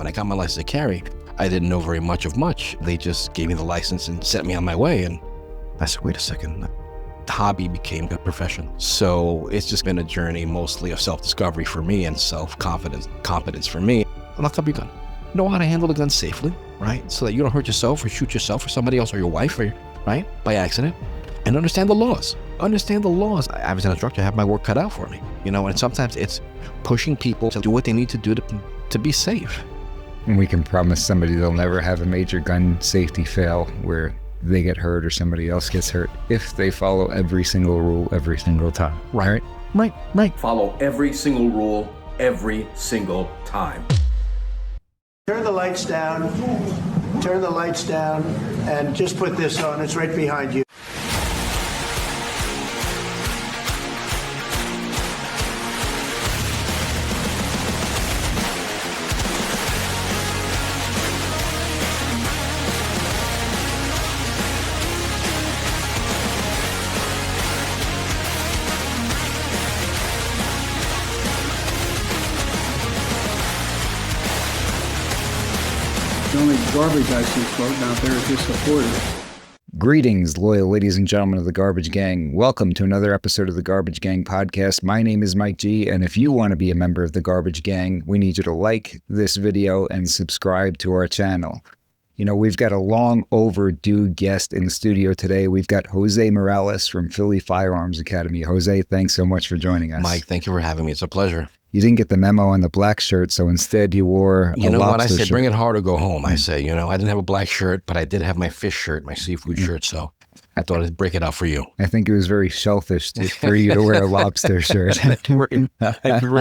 when I got my license to carry, I didn't know very much of much. They just gave me the license and set me on my way. And I said, wait a second, the hobby became a profession. So it's just been a journey mostly of self-discovery for me and competence for me. Lock up your gun. Know how to handle the gun safely, right? So that you don't hurt yourself or shoot yourself or somebody else or your wife, right? By accident. And understand the laws. Understand the laws. I was an instructor, I have my work cut out for me. And sometimes it's pushing people to do what they need to do to be safe. And we can promise somebody they'll never have a major gun safety fail where they get hurt or somebody else gets hurt if they follow every single rule every single time. Right. Follow every single rule every single time. Turn the lights down, and just put this on. It's right behind you. The only garbage I see floating out there is just supporters. Greetings, loyal ladies and gentlemen of the Garbage Gang. Welcome to another episode of the Garbage Gang podcast. My name is Mike G, and if you want to be a member of the Garbage Gang, we need you to like this video and subscribe to our channel. We've got a long overdue guest in the studio today. We've got Jose Morales from Philly Firearms Academy. Jose, thanks so much for joining us. Mike, thank you for having me. It's a pleasure. You didn't get the memo on the black shirt, so instead you wore a what I lobster say? shirt. Bring it hard or go home. I say, I didn't have a black shirt, but I did have my fish shirt, my seafood shirt. So I thought I'd break it out for you. I think it was very shellfish for you to wear a lobster shirt. Thank you very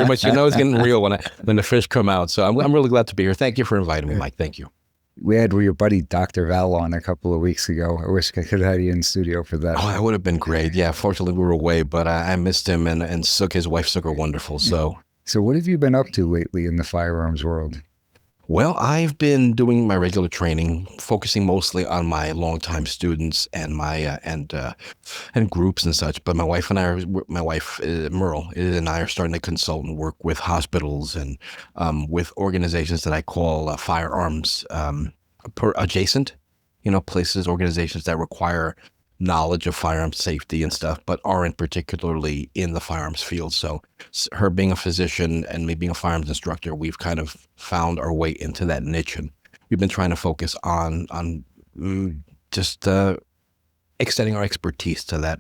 much. It's getting real when the fish come out. So I'm really glad to be here. Thank you for inviting me, Mike. Thank you. We had your buddy Dr. Val on a couple of weeks ago. I wish I could have had you in studio for that. Oh, that would have been great. Yeah, fortunately we were away, but I missed him, and Sook, his wife Sook, are wonderful. So what have you been up to lately in the firearms world? Well, I've been doing my regular training, focusing mostly on my longtime students and my and groups and such. But my wife Merle and I are starting to consult and work with hospitals and with organizations that I call firearms-adjacent. Places, organizations that require knowledge of firearms safety and stuff, but aren't particularly in the firearms field. So her being a physician and me being a firearms instructor, we've kind of found our way into that niche, and we've been trying to focus on just extending our expertise to that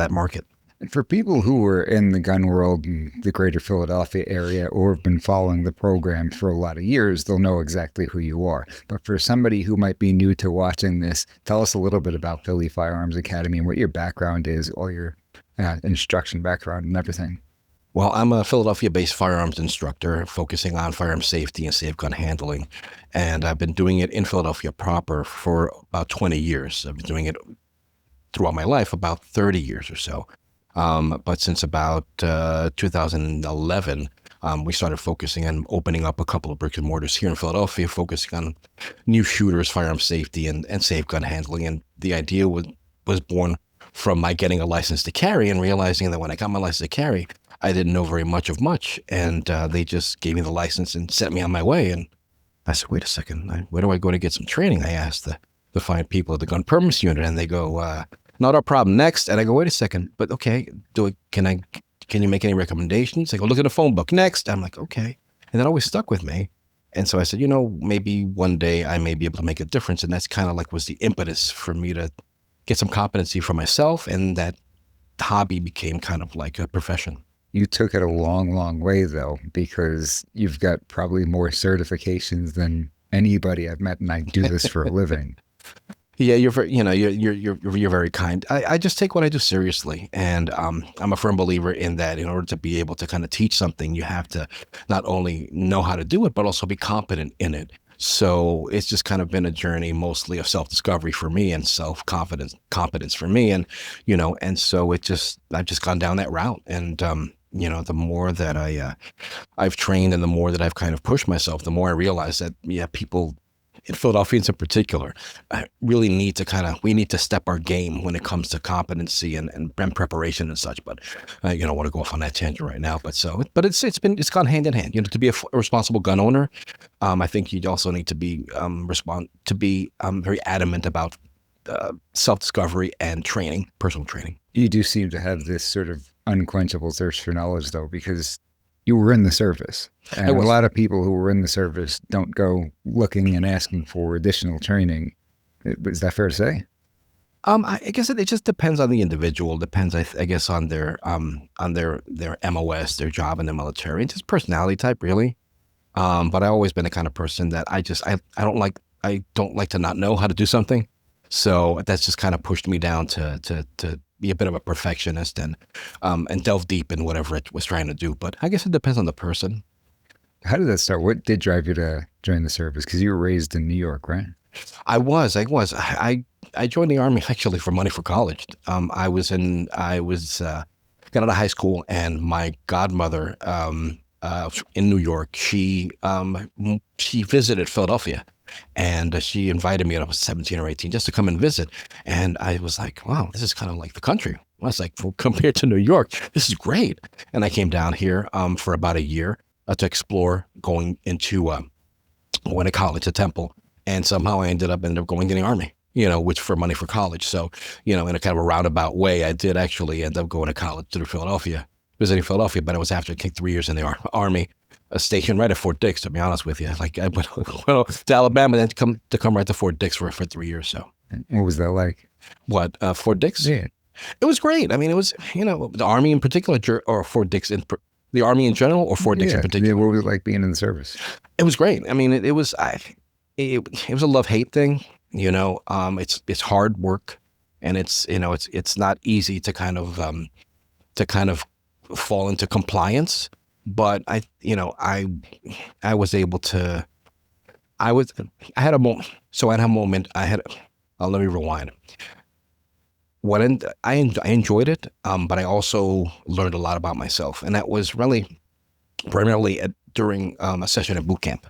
market. And for people who were in the gun world in the greater Philadelphia area or have been following the program for a lot of years, they'll know exactly who you are. But for somebody who might be new to watching this, tell us a little bit about Philly Firearms Academy and what your background is, all your instruction background and everything. Well, I'm a Philadelphia-based firearms instructor focusing on firearm safety and safe gun handling. And I've been doing it in Philadelphia proper for about 20 years. I've been doing it throughout my life, about 30 years or so. But since about 2011, we started focusing on opening up a couple of bricks and mortars here in Philadelphia, focusing on new shooters, firearm safety, and safe gun handling. And the idea was born from my getting a license to carry and realizing that when I got my license to carry, I didn't know very much of much. And they just gave me the license and set me on my way. And I said, wait a second, where do I go to get some training? I asked the fine people at the gun permits unit, and they go, not our problem, next. And I go, wait a second, but okay, can you make any recommendations? They go, look at the phone book, next. I'm like, okay. And that always stuck with me. And so I said, maybe one day I may be able to make a difference. And that's kind of was the impetus for me to get some competency for myself. And that hobby became kind of like a profession. You took it a long, long way though, because you've got probably more certifications than anybody I've met, and I do this for a living. Yeah, you're very kind. I just take what I do seriously, and I'm a firm believer in that. In order to be able to kind of teach something, you have to not only know how to do it, but also be competent in it. So it's just kind of been a journey mostly of self-discovery for me and competence for me, and and so I've just gone down that route, and the more that I've trained and the more that I've kind of pushed myself, the more I realize that people in Philadelphians in particular, really need to we need to step our game when it comes to competency and preparation and such. But I don't want to go off on that tangent right now. But it's gone hand in hand. To be a responsible gun owner, I think you also need to be very adamant about self-discovery and training, personal training. You do seem to have this sort of unquenchable thirst for knowledge, though, because you were in the service. And a lot of people who were in the service don't go looking and asking for additional training. Is that fair to say? I guess it just depends on the individual. Depends, I guess, on their MOS, their job in the military, and just personality type, really. But I've always been the kind of person that I don't like to not know how to do something. So that's just kind of pushed me down to be a bit of a perfectionist and delve deep in whatever it was trying to do. But I guess it depends on the person. How did that start? What did drive you to join the service? Because you were raised in New York, right? I was. I joined the Army actually for money for college. I was got out of high school, and my godmother in New York, she visited Philadelphia. And she invited me when I was 17 or 18 just to come and visit. And I was like, wow, this is kind of like the country. I was like, well, compared to New York, this is great. And I came down here for about a year to explore going to college at Temple. And somehow I ended up going to the Army, which for money for college. So, in a kind of a roundabout way, I did actually end up going to college through Philadelphia, visiting Philadelphia. But it was after I kicked 3 years in the Army. A station right at Fort Dix, to be honest with you. Like I went to Alabama, then to come right to Fort Dix for 3 years. So, what was that like? What Fort Dix? Yeah, it was great. I mean, it was the Army in particular, or Fort Dix the Army in general, or Fort Dix in particular. Yeah, what was it like being in the service? It was great. I mean, it was a love-hate thing. It's hard work, and it's not easy to kind of fall into compliance. But I was able to, I had a moment. So at a moment let me rewind. I enjoyed it, but I also learned a lot about myself. And that was really primarily during a session at boot camp.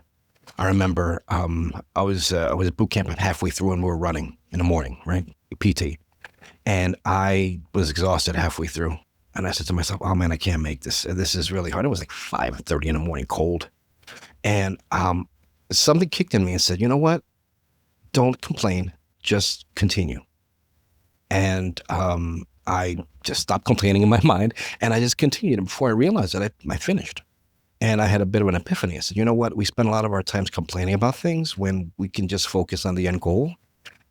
I remember I was at boot camp halfway through, and we were running in the morning, right? PT. And I was exhausted halfway through. And I said to myself, oh man, I can't make this. This is really hard. It was like 5:30 in the morning, cold. And something kicked in me and said, you know what? Don't complain, just continue. And I just stopped complaining in my mind, and I just continued. And before I realized it, I finished. And I had a bit of an epiphany. I said, you know what? We spend a lot of our times complaining about things when we can just focus on the end goal,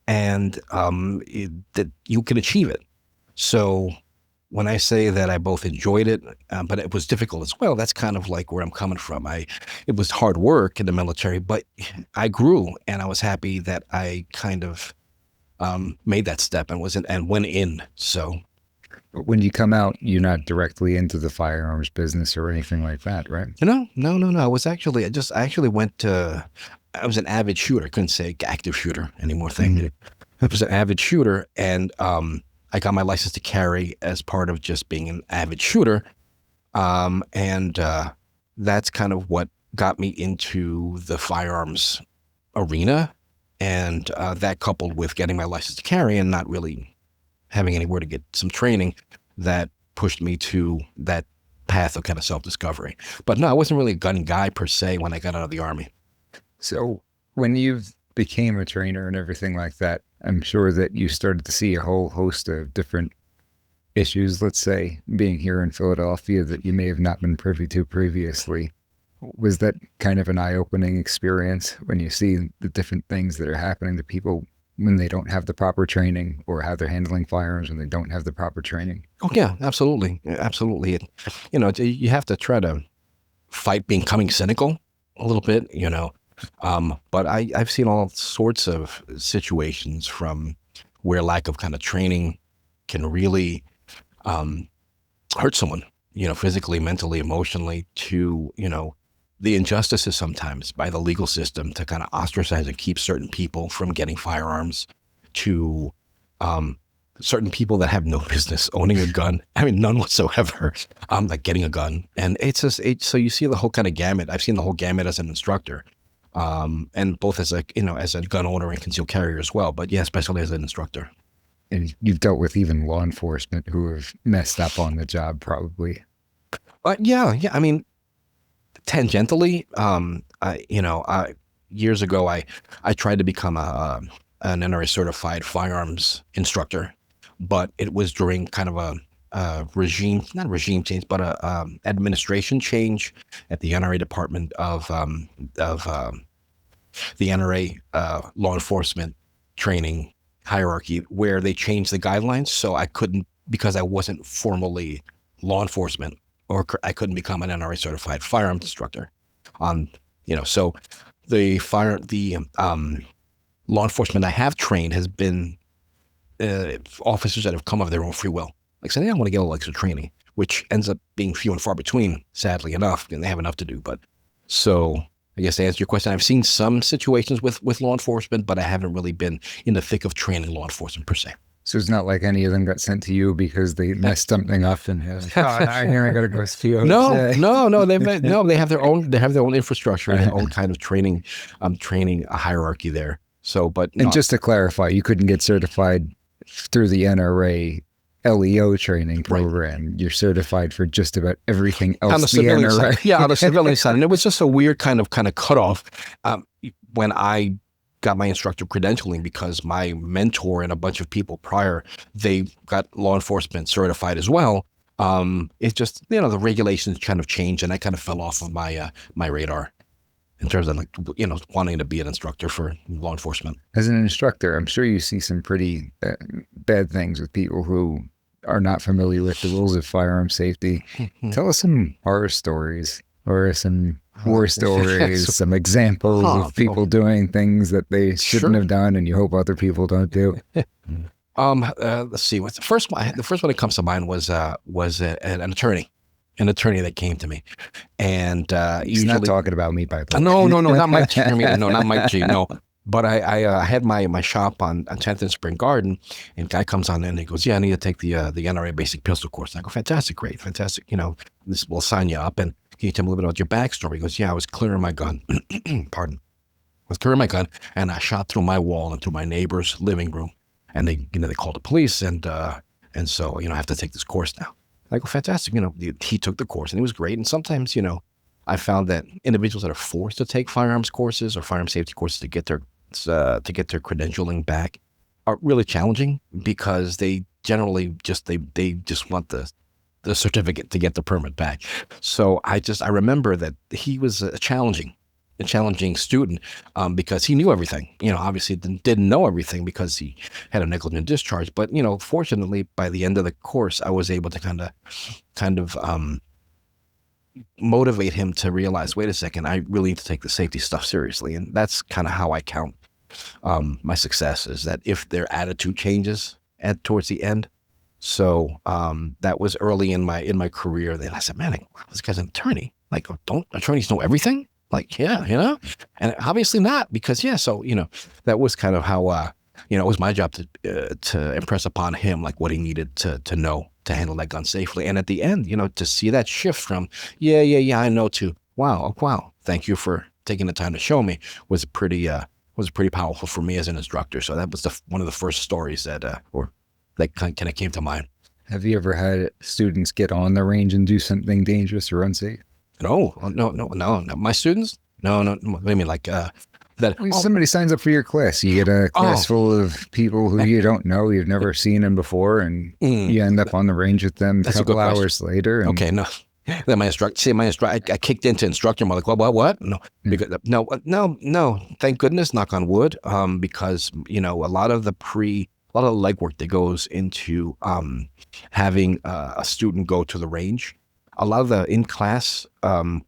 and that you can achieve it. So when I say that I both enjoyed it, but it was difficult as well, that's kind of like where I'm coming from. It was hard work in the military, but I grew, and I was happy that I kind of made that step and went in. So when you come out, you're not directly into the firearms business or anything like that, right? No. I was actually, I was an avid shooter. I couldn't say active shooter anymore. I was an avid shooter, and I got my license to carry as part of just being an avid shooter. And that's kind of what got me into the firearms arena. And that coupled with getting my license to carry and not really having anywhere to get some training, that pushed me to that path of kind of self-discovery. But no, I wasn't really a gun guy per se when I got out of the Army. So when you became a trainer and everything like that, I'm sure that you started to see a whole host of different issues, let's say, being here in Philadelphia that you may have not been privy to previously. Was that kind of an eye-opening experience when you see the different things that are happening to people when they don't have the proper training, or how they're handling firearms when they don't have the proper training? Oh yeah, absolutely. Absolutely. You have to try to fight becoming cynical a little bit, but I've seen all sorts of situations from where lack of kind of training can really hurt someone, physically, mentally, emotionally, to, the injustices sometimes by the legal system to kind of ostracize and keep certain people from getting firearms, to certain people that have no business owning a gun. I mean, none whatsoever, like getting a gun. And it's just, so you see the whole kind of gamut. I've seen the whole gamut as an instructor. and both as a gun owner and concealed carrier as well. But yeah, especially as an instructor. And you've dealt with even law enforcement who have messed up on the job, probably. Yeah. I mean, tangentially, years ago, I tried to become an NRA certified firearms instructor, but it was during kind of a not regime change, but a administration change at the NRA Department of the NRA law enforcement training hierarchy, where they changed the guidelines. So I couldn't, because I wasn't formally law enforcement, or I couldn't become an NRA certified firearms instructor. So the law enforcement I have trained has been officers that have come of their own free will. Like saying, I want to get a little extra training, which ends up being few and far between, sadly enough, and they have enough to do. But so I guess to answer your question, I've seen some situations with law enforcement, but I haven't really been in the thick of training law enforcement per se. So it's not like any of them got sent to you because they messed something up and here I got to go see you. No. They have their own infrastructure and their own kind of training a hierarchy there. So, but and just to clarify, you couldn't get certified through the NRA LEO training program. Right. You're certified for just about everything else. On the civilian side. Yeah, on the civilian side. And it was just a weird kind of cutoff when I got my instructor credentialing, because my mentor and a bunch of people prior, they got law enforcement certified as well. It's just, the regulations kind of changed, and I kind of fell off of my my radar in terms of wanting to be an instructor for law enforcement. As an instructor, I'm sure you see some pretty bad things with people who are not familiar with the rules of firearm safety. Tell us some horror stories or some war stories, some examples of people doing things that they shouldn't have done and you hope other people don't do. Let's see. What's the first one? The first one that comes to mind was an attorney. An attorney that came to me, and he's not talking about me, by the way. No, not Mike G. No, not Mike G. No, but I had my shop on 10th and Spring Garden, and guy comes on in and he goes, "Yeah, I need to take the NRA basic pistol course." And I go, "Fantastic, great, fantastic. This will sign you up." And can you tell me a little bit about your backstory? He goes, "Yeah, I was clearing my gun. Pardon. I was clearing my gun, and I shot through my wall into my neighbor's living room, and they called the police, and so I have to take this course now." I go, "Fantastic." He took the course and it was great. And sometimes, I found that individuals that are forced to take firearms courses or firearm safety courses to get their credentialing back are really challenging, because they generally just want the certificate to get the permit back. So I remember that he was a challenging student, because he knew everything. Obviously didn't know everything because he had a negligent discharge. But fortunately, by the end of the course, I was able to kind of motivate him to realize, wait a second, I really need to take the safety stuff seriously. And that's kind of how I count my success, is that if their attitude changes towards the end. So that was early in my career. Then I said, man, this guy's an attorney. Like, don't attorneys know everything? Like, yeah, and obviously not, because so, that was kind of how, it was my job to impress upon him, like, what he needed to know to handle that gun safely. And at the end, to see that shift from, I know, to, wow, thank you for taking the time to show me, was pretty powerful for me as an instructor. So that was one of the first stories that kind of came to mind. Have you ever had students get on the range and do something dangerous or unsafe? No. My students? No. What do you mean, like that? Somebody signs up for your class. You get a class full of people who you don't know, you've never seen them before, and you end up on the range with them a couple hours later. Okay, no. Then my instructor, I kicked into instructor mode, like, what? No, because no. Thank goodness, knock on wood, because a lot of the legwork that goes into having a student go to the range. A lot of the in-class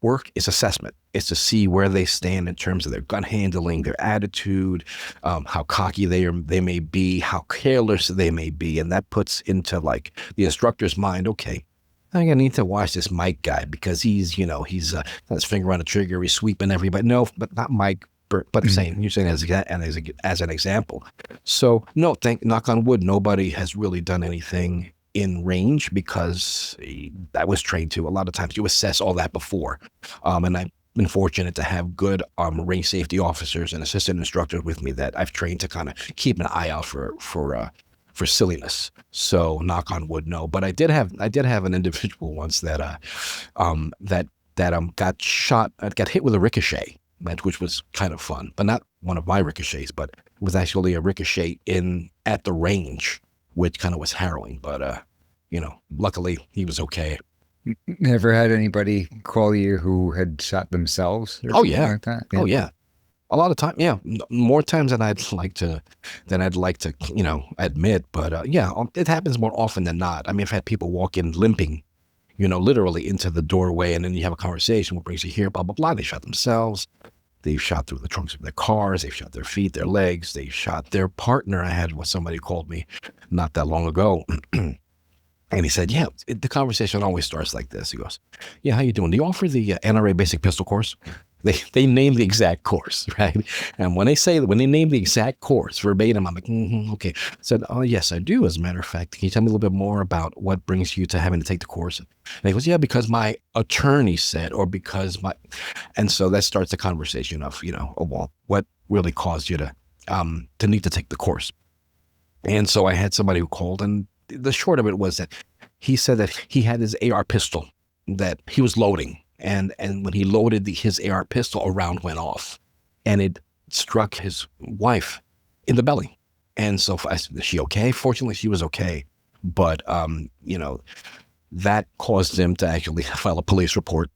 work is assessment. It's to see where they stand in terms of their gun handling, their attitude, how cocky they may be, how careless they may be. And that puts into, like, the instructor's mind, okay, I need to watch this Mike guy, because he's got his finger on the trigger, he's sweeping everybody. No, but not Mike, but you're saying as an example. So no, knock on wood, nobody has really done anything in range, because I was trained to. A lot of times you assess all that before. And been fortunate to have good range safety officers and assistant instructors with me that I've trained to kind of keep an eye out for silliness. So knock on wood, no. But I did have an individual once that got hit with a ricochet, which was kind of fun, but not one of my ricochets, but it was actually a ricochet at the range, which kind of was harrowing. But luckily he was okay. Never had anybody call you who had shot themselves? Or Oh yeah. like that? Oh yeah. A lot of time, yeah, more times than I'd like to, admit. But yeah, it happens more often than not. I mean, I've had people walk in limping, literally into the doorway, and then you have a conversation. What brings you here? Blah blah blah. They shot themselves. They've shot through the trunks of their cars. They've shot their feet, their legs. They shot their partner. I had somebody called me not that long ago. And he said, yeah, the conversation always starts like this. He goes, yeah, how you doing? Do you offer the NRA basic pistol course? They name the exact course, right? And when they name the exact course verbatim, I'm like, okay. I said, oh, yes, I do. As a matter of fact, can you tell me a little bit more about what brings you to having to take the course? And he goes, yeah, because my attorney said, or because and so that starts the conversation of, oh, well, what really caused you to need to take the course? And so I had somebody who called, and the short of it was that he said that he had his AR pistol that he was loading. And when he loaded his AR pistol, a round went off and it struck his wife in the belly. And so I said, is she okay? Fortunately, she was okay. But, that caused him to actually file a police report,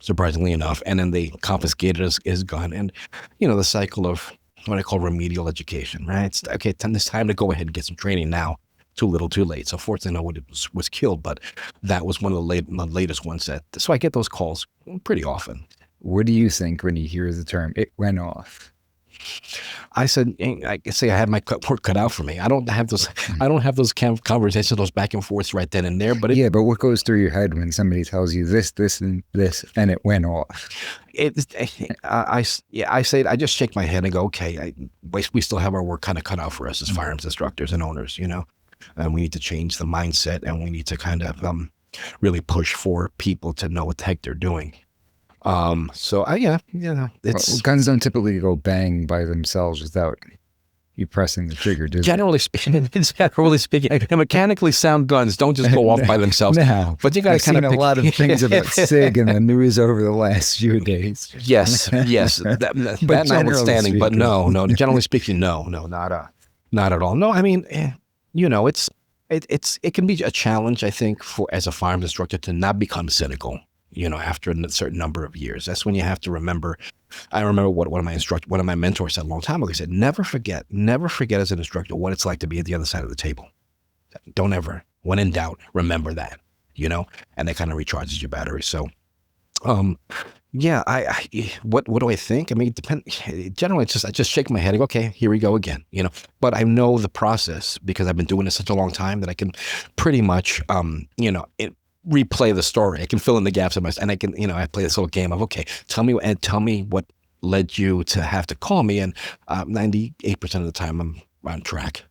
surprisingly enough. And then they confiscated his gun. And, the cycle of what I call remedial education, right? It's okay, it's time to go ahead and get some training now. Too little, too late. So fortunately, no one was killed, but that was one of the latest ones. So I get those calls pretty often. What do you think when you hear the term, it went off? I said, I say I had my work cut out for me. I don't have those conversations, those back and forths right then and there. But but what goes through your head when somebody tells you this, and this, and it went off? I say, I just shake my head and go, okay, we still have our work kind of cut out for us as firearms instructors and owners, and we need to change the mindset, and we need to kind of really push for people to know what the heck they're doing. It's guns don't typically go bang by themselves without you pressing the trigger, do they? Generally speaking, mechanically sound guns don't just go off by themselves. No, but you got to kind of a lot of things about SIG in the news over the last few days. Yes, that notwithstanding, but no, generally speaking, no, not at all. No, I mean, it can be a challenge, I think, as a firearms instructor to not become cynical. After a certain number of years, that's when you have to remember. I remember what one of my mentors said a long time ago. He said, never forget as an instructor what it's like to be at the other side of the table. Don't ever, when in doubt, remember that, and that kind of recharges your battery. So, what do I think? I mean, generally, I just shake my head and go, okay, here we go again, but I know the process because I've been doing this such a long time that I can pretty much, replay the story. I can fill in the gaps and I can, I play this little game of, okay, tell me what led you to have to call me. And 98% of the time I'm on track.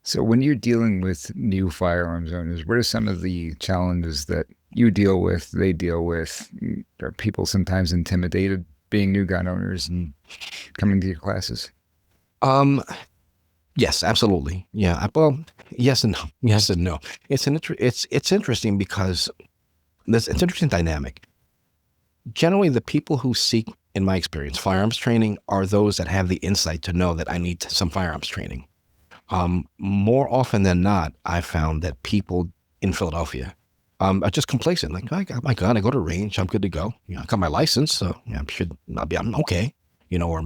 So when you're dealing with new firearms owners, what are some of the challenges that you deal with, they deal with? Are people sometimes intimidated being new gun owners and coming to your classes? Yes, absolutely. Yeah. Well, yes and no. Yes and no. It's interesting because it's an interesting dynamic. Generally, the people who seek, in my experience, firearms training are those that have the insight to know that I need some firearms training. More often than not, I found that people in Philadelphia are just complacent. Like, I got my gun, I go to range, I'm good to go. I got my license, so I'm okay. Or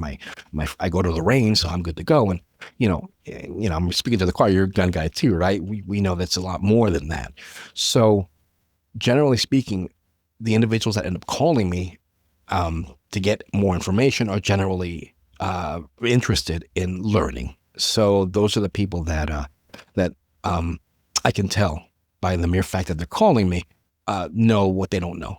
I go to the range, so I'm good to go. And, I'm speaking to the choir, you're a gun guy too, right? We know that's a lot more than that. So generally speaking, the individuals that end up calling me to get more information are generally interested in learning. So those are the people that I can tell by the mere fact that they're calling me, know what they don't know,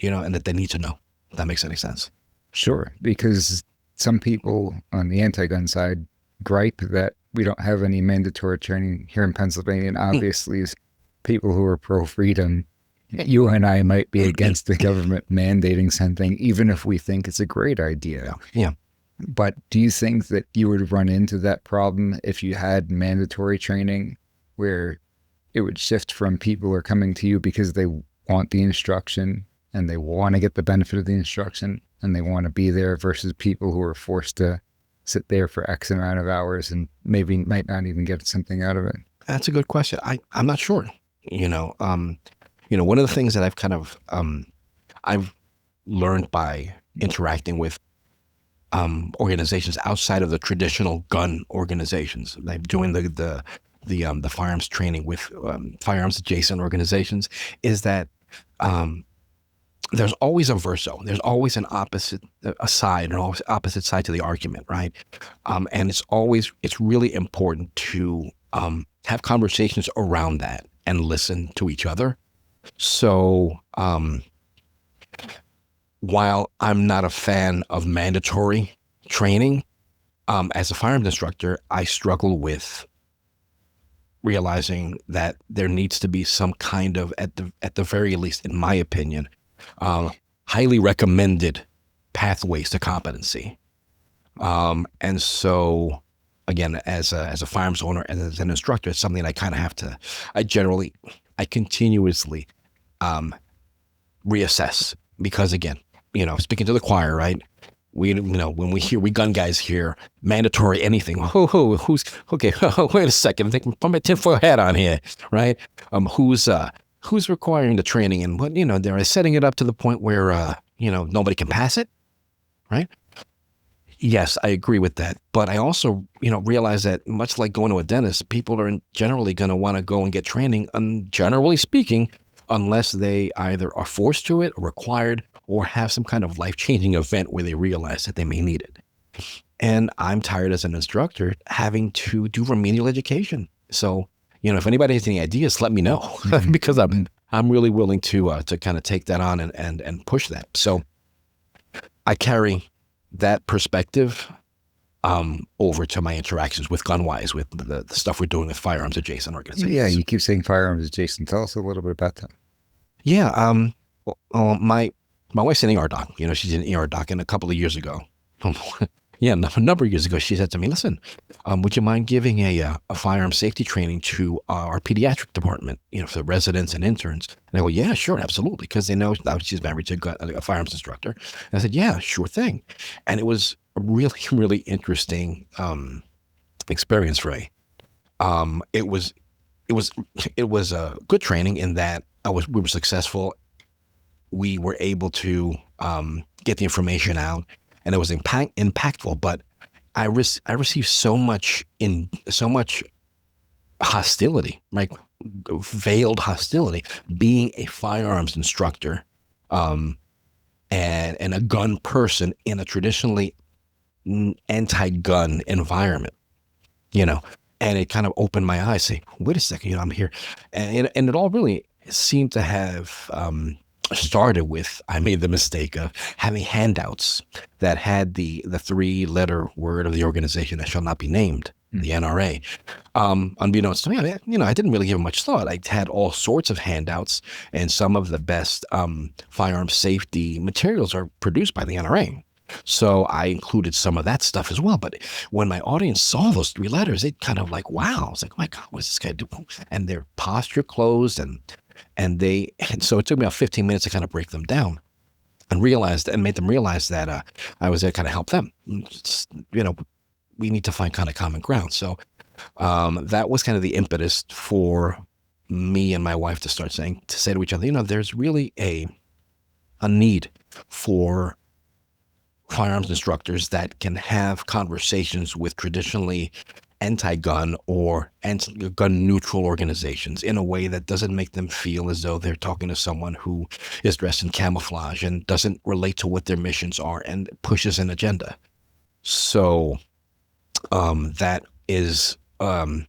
and that they need to know, if that makes any sense. Sure, because some people on the anti-gun side gripe that we don't have any mandatory training here in Pennsylvania, and obviously as people who are pro-freedom, You and I might be against the government mandating something, even if we think it's a great idea. Yeah. But do you think that you would run into that problem if you had mandatory training where it would shift from people are coming to you because they want the instruction and they want to get the benefit of the instruction and they want to be there versus people who are forced to sit there for X amount of hours and maybe might not even get something out of it? That's a good question. I'm not sure. One of the things that I've kind of I've learned by interacting with organizations outside of the traditional gun organizations, like doing the firearms training with firearms-adjacent organizations, is that there's always a verso. There's always an opposite side to the argument, right? And it's really important to have conversations around that and listen to each other. So while I'm not a fan of mandatory training, as a firearms instructor, I struggle with realizing that there needs to be some kind of, at the very least, in my opinion, highly recommended pathways to competency. And so, again, as a firearms owner and as an instructor, it's something I kind of have to, I continuously reassess, because again, speaking to the choir, right? When we gun guys hear mandatory anything, who's okay? Wait a second, put my tinfoil hat on here, right? Who's requiring the training, and what they're setting it up to the point where nobody can pass it, right? Yes, I agree with that, but I also realize that much like going to a dentist, people are generally going to want to go and get training, generally speaking, unless they either are forced to it, or required, or have some kind of life-changing event where they realize that they may need it. And I'm tired as an instructor having to do remedial education. So, if anybody has any ideas, let me know, because I'm really willing to kind of take that on and push that. So I carry that perspective over to my interactions with Gunwise, with the stuff we're doing with firearms adjacent organizations. Yeah, you keep saying firearms adjacent. Tell us a little bit about that. Yeah, my wife's an ER doc. She's an ER doc, and a couple of years ago, a number of years ago, she said to me, "Listen, would you mind giving a firearm safety training to our pediatric department, for the residents and interns?" And I go, "Yeah, sure, absolutely," because they know now she's married to a firearms instructor. And I said, "Yeah, sure thing," and it was a really, really interesting experience for me. It was a good training in that we were successful. We were able to get the information out, and it was impactful. But I received so much hostility, like veiled hostility, being a firearms instructor, and a gun person in a traditionally anti-gun environment, and it kind of opened my eyes. Say, wait a second, I'm here, and it all really seemed to have started with, I made the mistake of having handouts that had the 3-letter word of the organization that shall not be named, the NRA. Unbeknownst to me, I didn't really give it much thought. I had all sorts of handouts, and some of the best firearm safety materials are produced by the NRA. So I included some of that stuff as well. But when my audience saw those 3 letters, it kind of like, wow. I was like, oh my God, what's this guy doing? And their posture closed, and so it took me about 15 minutes to kind of break them down and made them realize that I was there to kind of help them. We need to find kind of common ground. So that was kind of the impetus for me and my wife to say to each other, there's really a need for firearms instructors that can have conversations with traditionally anti-gun or anti-gun neutral organizations in a way that doesn't make them feel as though they're talking to someone who is dressed in camouflage and doesn't relate to what their missions are and pushes an agenda. So that is the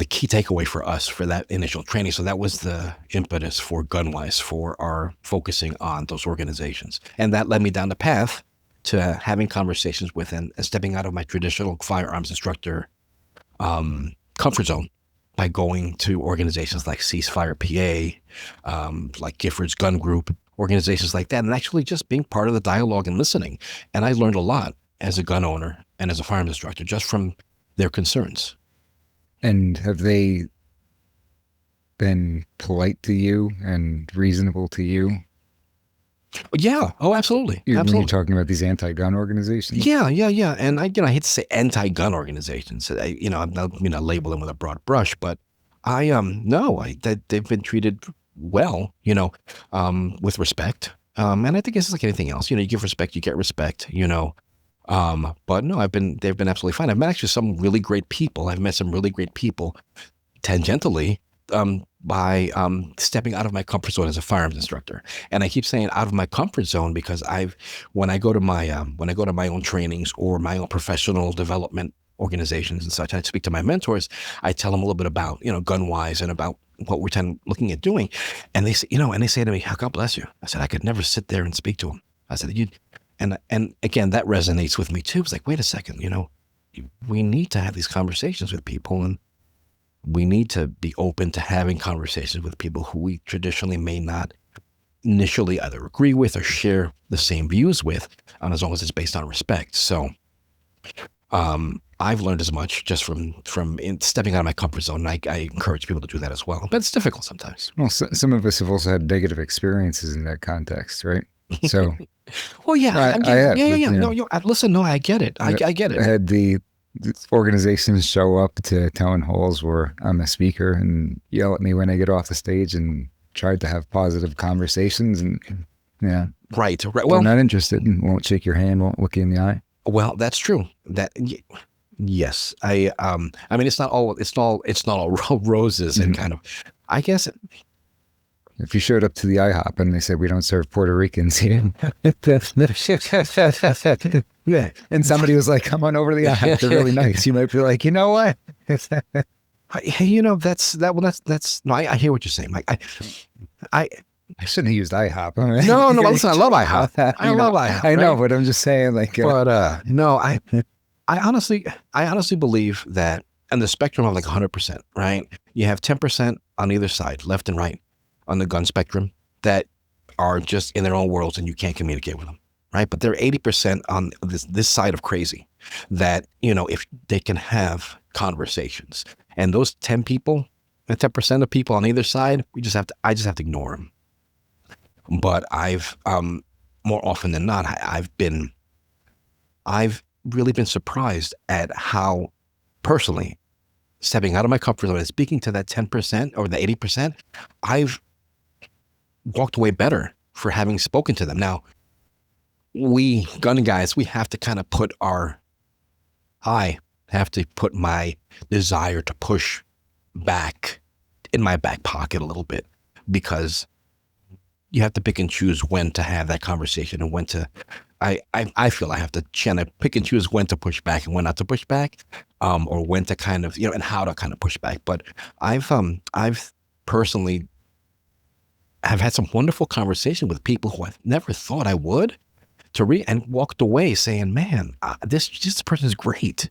key takeaway for us for that initial training. So that was the impetus for Gunwise, for our focusing on those organizations. And that led me down the path to having conversations with and stepping out of my traditional firearms instructor comfort zone by going to organizations like Ceasefire PA, like Gifford's Gun Group, organizations like that, and actually just being part of the dialogue and listening. And I learned a lot as a gun owner and as a firearms instructor just from their concerns. And have they been polite to you and reasonable to you? Yeah. Oh, absolutely. When Absolutely. you're talking about these anti-gun organizations? Yeah. And I hate to say anti-gun organizations. I'm not label them with a broad brush, but they've been treated well, with respect. And I think it's like anything else. You give respect, you get respect. But no, they've been absolutely fine. I've met actually some really great people. I've met some really great people tangentially by stepping out of my comfort zone as a firearms instructor. And I keep saying out of my comfort zone because when I go to my own trainings or my own professional development organizations and such, I speak to my mentors. I tell them a little bit about GunWise and about what we're looking at doing, and they say to me, "God bless you." I said, "I could never sit there and speak to them." I said, and again, that resonates with me too. It's like, wait a second, we need to have these conversations with people, and we need to be open to having conversations with people who we traditionally may not initially either agree with or share the same views with, as long as it's based on respect. So I've learned as much just from stepping out of my comfort zone. And I encourage people to do that as well, but it's difficult sometimes. Well, some of us have also had negative experiences in that context, right? So, well, yeah, I have. No, listen, no, I get it. I get it. I had the organizations show up to town halls where I'm a speaker and yell at me when I get off the stage and tried to have positive conversations, and right. Well, Well, not interested and won't shake your hand, won't look you in the eye. Well, that's true. Yes, I mean, it's not all roses and kind of, I guess. If you showed up to the IHOP and they said, "We don't serve Puerto Ricans here," and somebody was like, "Come on over to the IHOP, they're really nice," you might be like, "You know what?" No, I hear what you're saying. Like, I shouldn't have used IHOP. All right? no, listen, I love IHOP. I love IHOP. I know, right? but I'm just saying, like, but no, I honestly believe that on the spectrum of like 100%, right? You have 10% on either side, left and right, on the gun spectrum, that are just in their own worlds and you can't communicate with them, right? But there are 80% on this side of crazy that, if they can have conversations, and those 10 people, the 10% of people on either side, I just have to ignore them. But I've more often than not, I've really been surprised at how, personally, stepping out of my comfort zone and speaking to that 10% or the 80%, I've walked away better for having spoken to them. Now, we gun guys, we have to kind of I have to put my desire to push back in my back pocket a little bit, because you have to pick and choose when to have that conversation and when to, I feel I have to kind of pick and choose when to push back and when not to push back, or when to kind of, and how to kind of push back. But I've personally have had some wonderful conversation with people who I never thought I would, and walked away saying, man, this person is great.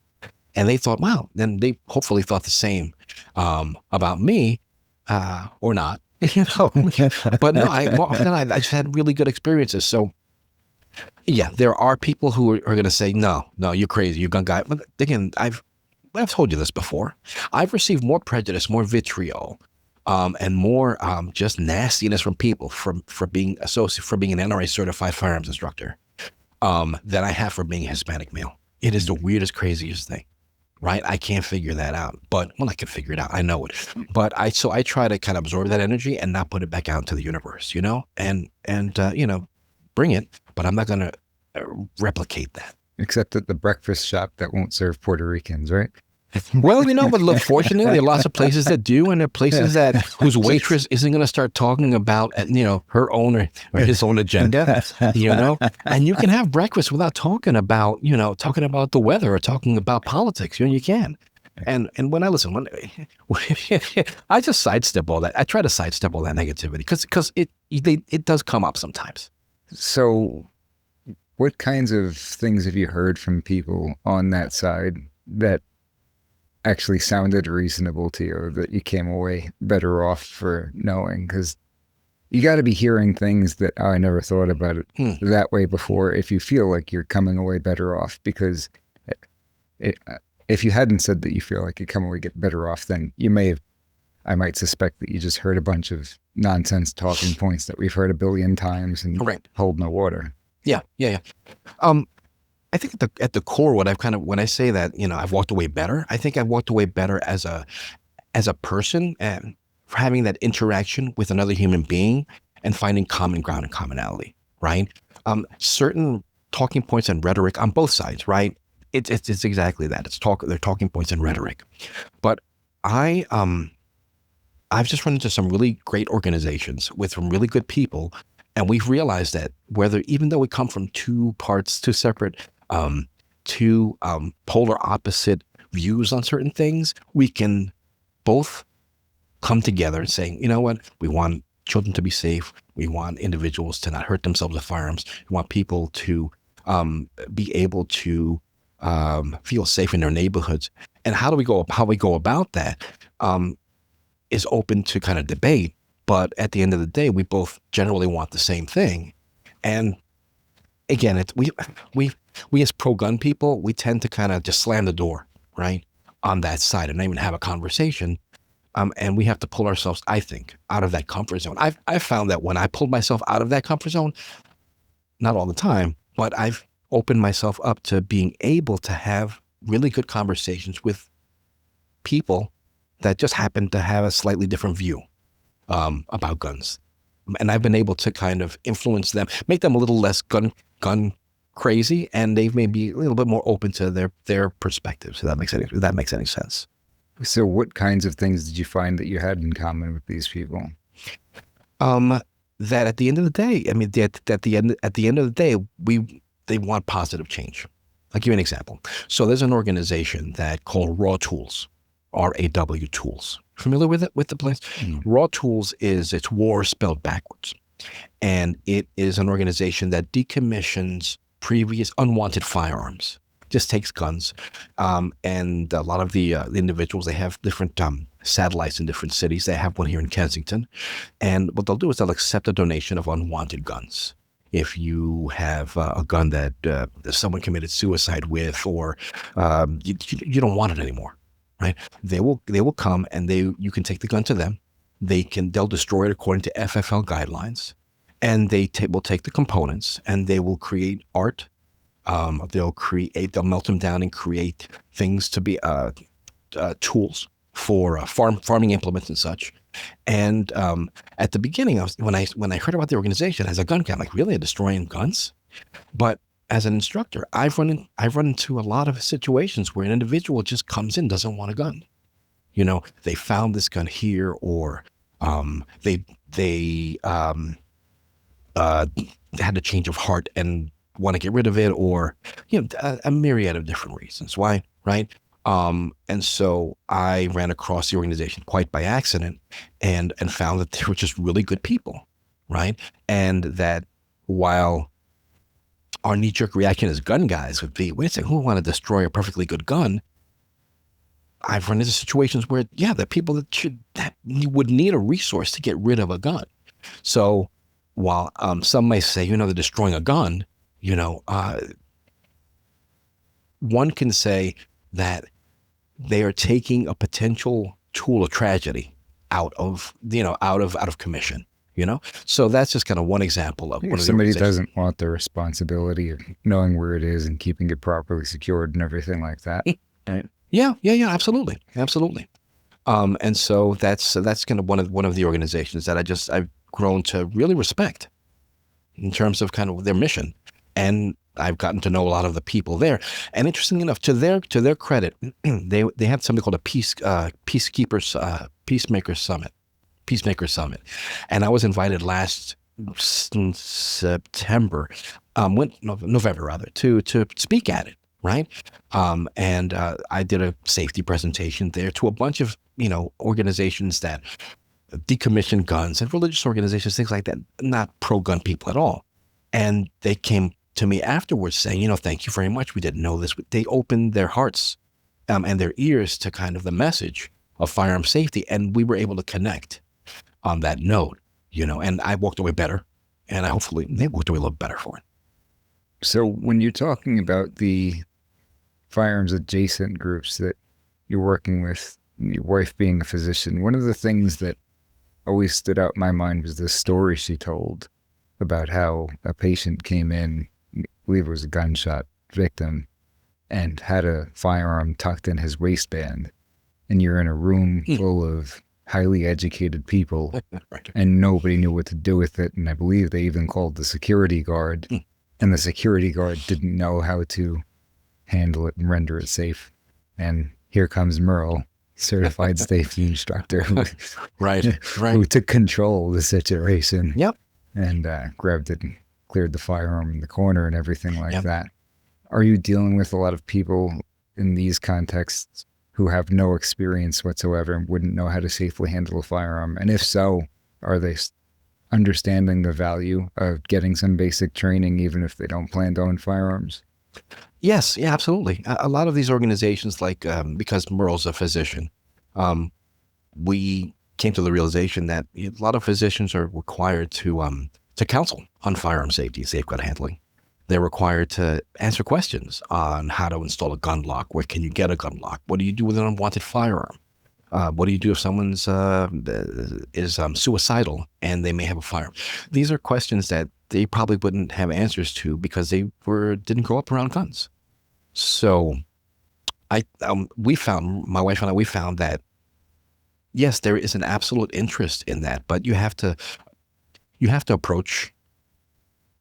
And they thought, wow, then they hopefully thought the same about me, or not. But no, I just had really good experiences. So yeah, there are people who are going to say, no, you're crazy, you're a gun guy. But again, I've told you this before. I've received more prejudice, more vitriol, and more just nastiness from people for being an NRA certified firearms instructor, than I have for being a Hispanic male. It is the weirdest, craziest thing. Right? I can't figure that out, but I can figure it out. I know it, but I try to kind of absorb that energy and not put it back out into the universe, and bring it, but I'm not going to replicate that. Except at the breakfast shop that won't serve Puerto Ricans, right? Well, but look, fortunately, there are lots of places that do, and there are places whose waitress isn't going to start talking about, her own or his own agenda, and you can have breakfast without talking about the weather or talking about politics. You can. And when I listen, I just sidestep all that. I try to sidestep all that negativity because it does come up sometimes. So what kinds of things have you heard from people on that side that actually sounded reasonable to you, that you came away better off for knowing? Because you got to be hearing things that, oh, I never thought about it that way before, if you feel like you're coming away better off. Because if you hadn't said that you feel like you come away get better off, then I might suspect that you just heard a bunch of nonsense talking points that we've heard a billion times and hold no water. Yeah. I think at the core, when I say that, I've walked away better, I think I've walked away better as a person, and for having that interaction with another human being and finding common ground and commonality, right? Certain talking points and rhetoric on both sides, right? It's exactly that. They're talking points and rhetoric. But I've just run into some really great organizations with some really good people, and we've realized that even though we come from two separate, polar opposite views on certain things, we can both come together and say, you know what, we want children to be safe. We want individuals to not hurt themselves with firearms. We want people to be able to feel safe in their neighborhoods. And how we go about that is open to kind of debate. But at the end of the day, we both generally want the same thing. And again, we as pro-gun people, we tend to kind of just slam the door, right, on that side and not even have a conversation. And we have to pull ourselves, I think, out of that comfort zone. I've found that when I pulled myself out of that comfort zone, not all the time, but I've opened myself up to being able to have really good conversations with people that just happen to have a slightly different view about guns. And I've been able to kind of influence them, make them a little less gun crazy, and they may be a little bit more open to their perspectives. If that makes any sense. So what kinds of things did you find that you had in common with these people? That at the end of the day, I mean, at the end of the day, they want positive change. I'll give you an example. So there's an organization that called Raw Tools, RAW Tools. Familiar with it, with the place? Raw Tools it's war spelled backwards. And it is an organization that decommissions previous unwanted firearms. Just takes guns. And a lot of the individuals, they have different satellites in different cities. They have one here in Kensington. And what they'll do is they'll accept a donation of unwanted guns. If you have a gun that someone committed suicide with, or you don't want it anymore, right? They will come and you can take the gun to them. They'll destroy it according to FFL guidelines, and will take the components and they will create art. They'll melt them down and create things to be tools for farming implements and such. And at the beginning, when I heard about the organization as a gun guy, I'm like, really, destroying guns? But as an instructor, I've run into a lot of situations where an individual just comes in, doesn't want a gun. They found this gun here, or they had a change of heart and want to get rid of it, or a myriad of different reasons why, right? And so I ran across the organization quite by accident and found that they were just really good people, right? And that while our knee-jerk reaction as gun guys would be, wait a second, who would want to destroy a perfectly good gun? I've run into situations where, the people that would need a resource to get rid of a gun. So while some may say, they're destroying a gun, one can say that they are taking a potential tool of tragedy out of commission. So that's just kind of one example of if somebody doesn't want the responsibility of knowing where it is and keeping it properly secured and everything like that. Right? Yeah, absolutely. And so that's kind of one of the organizations that I've grown to really respect in terms of kind of their mission. And I've gotten to know a lot of the people there. And interestingly enough, to their credit, they have something called a Peacemaker Summit. And I was invited last November to speak at it, right? And I did a safety presentation there to a bunch of organizations that decommission guns, and religious organizations, things like that, not pro-gun people at all. And they came to me afterwards saying, thank you very much. We didn't know this. They opened their hearts and their ears to kind of the message of firearm safety. And we were able to connect on that note, and I walked away better, and hopefully they walked away a little better for it. So when you're talking about the firearms adjacent groups that you're working with, your wife being a physician, one of the things that always stood out in my mind was the story she told about how a patient came in, I believe it was a gunshot victim, and had a firearm tucked in his waistband. And you're in a room full of highly educated people, Right. and nobody knew what to do with it. And I believe they even called the security guard, and the security guard didn't know how to handle it and render it safe. And here comes Merle, certified safety instructor, Right. who took control of the situation. Yep. And grabbed it and cleared the firearm in the corner and everything like Yep. that. Are you dealing with a lot of people in these contexts who have no experience whatsoever and wouldn't know how to safely handle a firearm? And if so, are they understanding the value of getting some basic training, even if they don't plan to own firearms? Yes, yeah, absolutely. A lot of these organizations, like because Merle's a physician, we came to the realization that a lot of physicians are required to counsel on firearm safety, safe gun handling. They're required to answer questions on how to install a gun lock. Where can you get a gun lock? What do you do with an unwanted firearm? What do you do if someone's is suicidal and they may have a firearm? These are questions that they probably wouldn't have answers to because they didn't grow up around guns. So my wife and I, we found that yes, there is an absolute interest in that, but you have to approach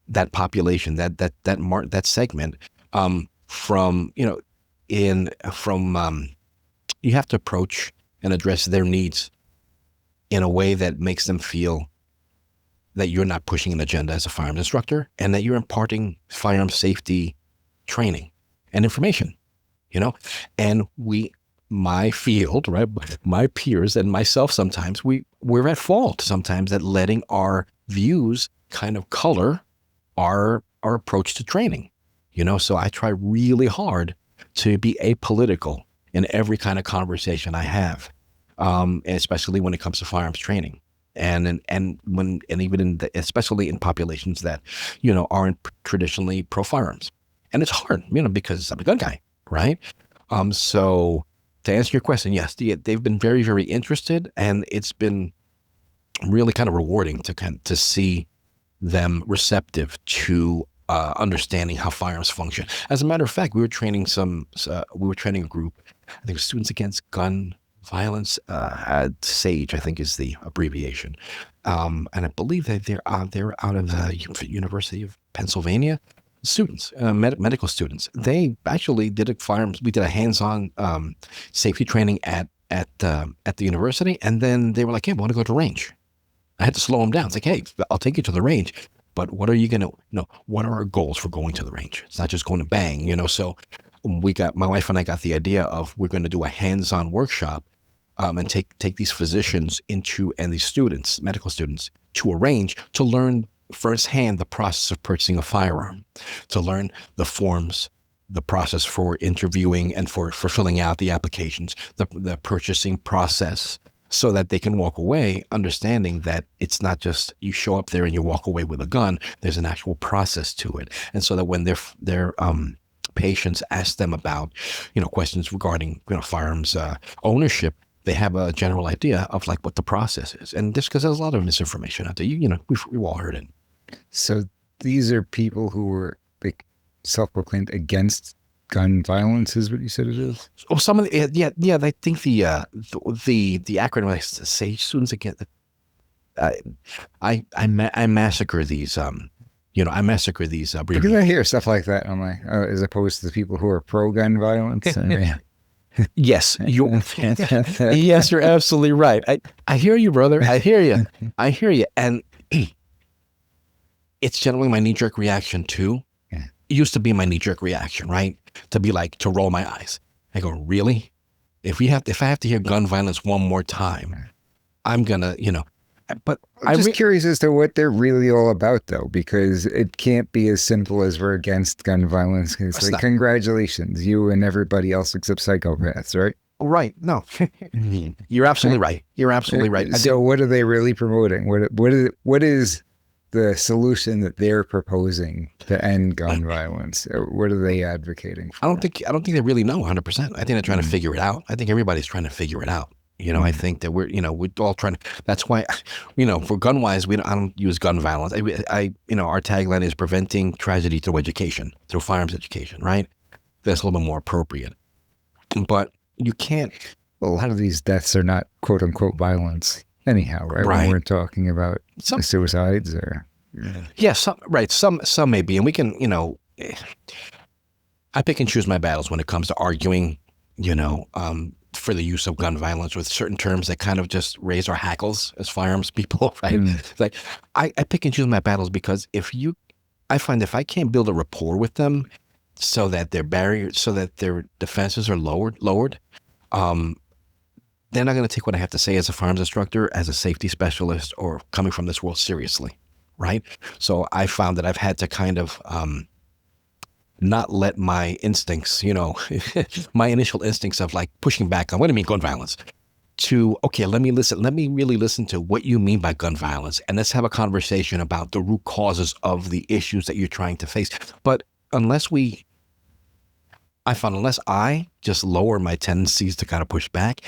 that population, that segment from you have to approach and address their needs in a way that makes them feel that you're not pushing an agenda as a firearms instructor and that you're imparting firearm safety training and information, and my field, right, my peers and myself, sometimes we're at fault sometimes at letting our views kind of color our approach to training, so I try really hard to be apolitical in every kind of conversation I have, especially when it comes to firearms training, especially in populations that aren't traditionally pro firearms, and it's hard, because I'm a gun guy, right? So to answer your question, yes, they've been very, very interested, and it's been really kind of rewarding to see them receptive to understanding how firearms function. As a matter of fact, we were training a group, I think it was Students Against Gun Violence, SAGE, I think is the abbreviation. And I believe that they're out of the University of Pennsylvania. Students, medical students. They actually did we did a hands-on safety training at the university, and then they were like, "Hey, we want to go to the range." I had to slow them down. It's like, "Hey, I'll take you to the range, but what are you going to, what are our goals for going to the range? It's not just going to bang, So my wife and I got the idea of we're going to do a hands-on workshop and take these physicians and these students, medical students, to a range to learn firsthand the process of purchasing a firearm, to learn the forms, the process for interviewing and for filling out the applications, the purchasing process, so that they can walk away understanding that it's not just you show up there and you walk away with a gun. There's an actual process to it. And so that when their patients ask them about, questions regarding, firearms ownership, they have a general idea of like what the process is. And just because there's a lot of misinformation out there, we've all heard it. So these are people who were self-proclaimed against gun violence, is what you said it is? Well, some of the, yeah. I think the acronym I say students against. I massacre these. I massacre these. Because I hear stuff like that, I'm like, as opposed to the people who are pro-gun violence. I mean, yes, yes, you're absolutely right. I hear you, brother. I hear you, and it's generally my knee-jerk reaction too. Yeah. It used to be my knee-jerk reaction, right? To roll my eyes. I go, really? If I have to hear gun violence one more time, I'm gonna, but I'm just curious as to what they're really all about, though, because it can't be as simple as we're against gun violence. It's like, congratulations, you and everybody else except psychopaths, right? Right. No, you're absolutely right. You're absolutely right. So what are they really promoting? What is the solution that they're proposing to end gun violence? What are they advocating for? I don't think they really know 100%. I think they're trying to figure it out. I think everybody's trying to figure it out. I think that we're all trying to, that's why, for gun wise, I don't use gun violence. Our tagline is preventing tragedy through education, through firearms education, right? That's a little bit more appropriate, but you can't. Well, a lot of these deaths are not quote unquote violence anyhow, right? When we're talking about suicides or. Yeah, some may be, and we can, I pick and choose my battles when it comes to arguing, for the use of gun violence with certain terms that kind of just raise our hackles as firearms people, right? It's like I pick and choose my battles because I find if I can't build a rapport with them so that their defenses are lowered, they're not going to take what I have to say as a firearms instructor, as a safety specialist, or coming from this world seriously, right? So I found that I've had to kind of not let my instincts, my initial instincts of like pushing back on what do you mean gun violence, to, okay, let me really listen to what you mean by gun violence, and let's have a conversation about the root causes of the issues that you're trying to face. But unless I just lower my tendencies to kind of push back,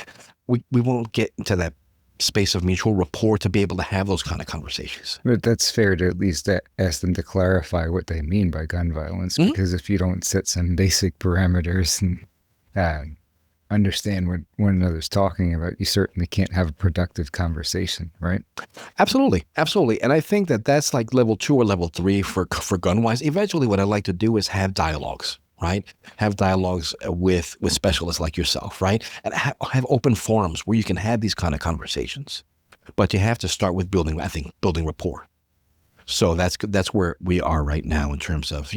we won't get into that space of mutual rapport to be able to have those kind of conversations. But that's fair to at least ask them to clarify what they mean by gun violence, because if you don't set some basic parameters and understand what one another's talking about, you certainly can't have a productive conversation, right? Absolutely. And I think that that's like level 2 or level 3 for gun wise. Eventually what I like to do is have dialogues, right? Have dialogues with specialists like yourself, right? And have open forums where you can have these kind of conversations. But you have to start with building rapport. So that's where we are right now in terms of,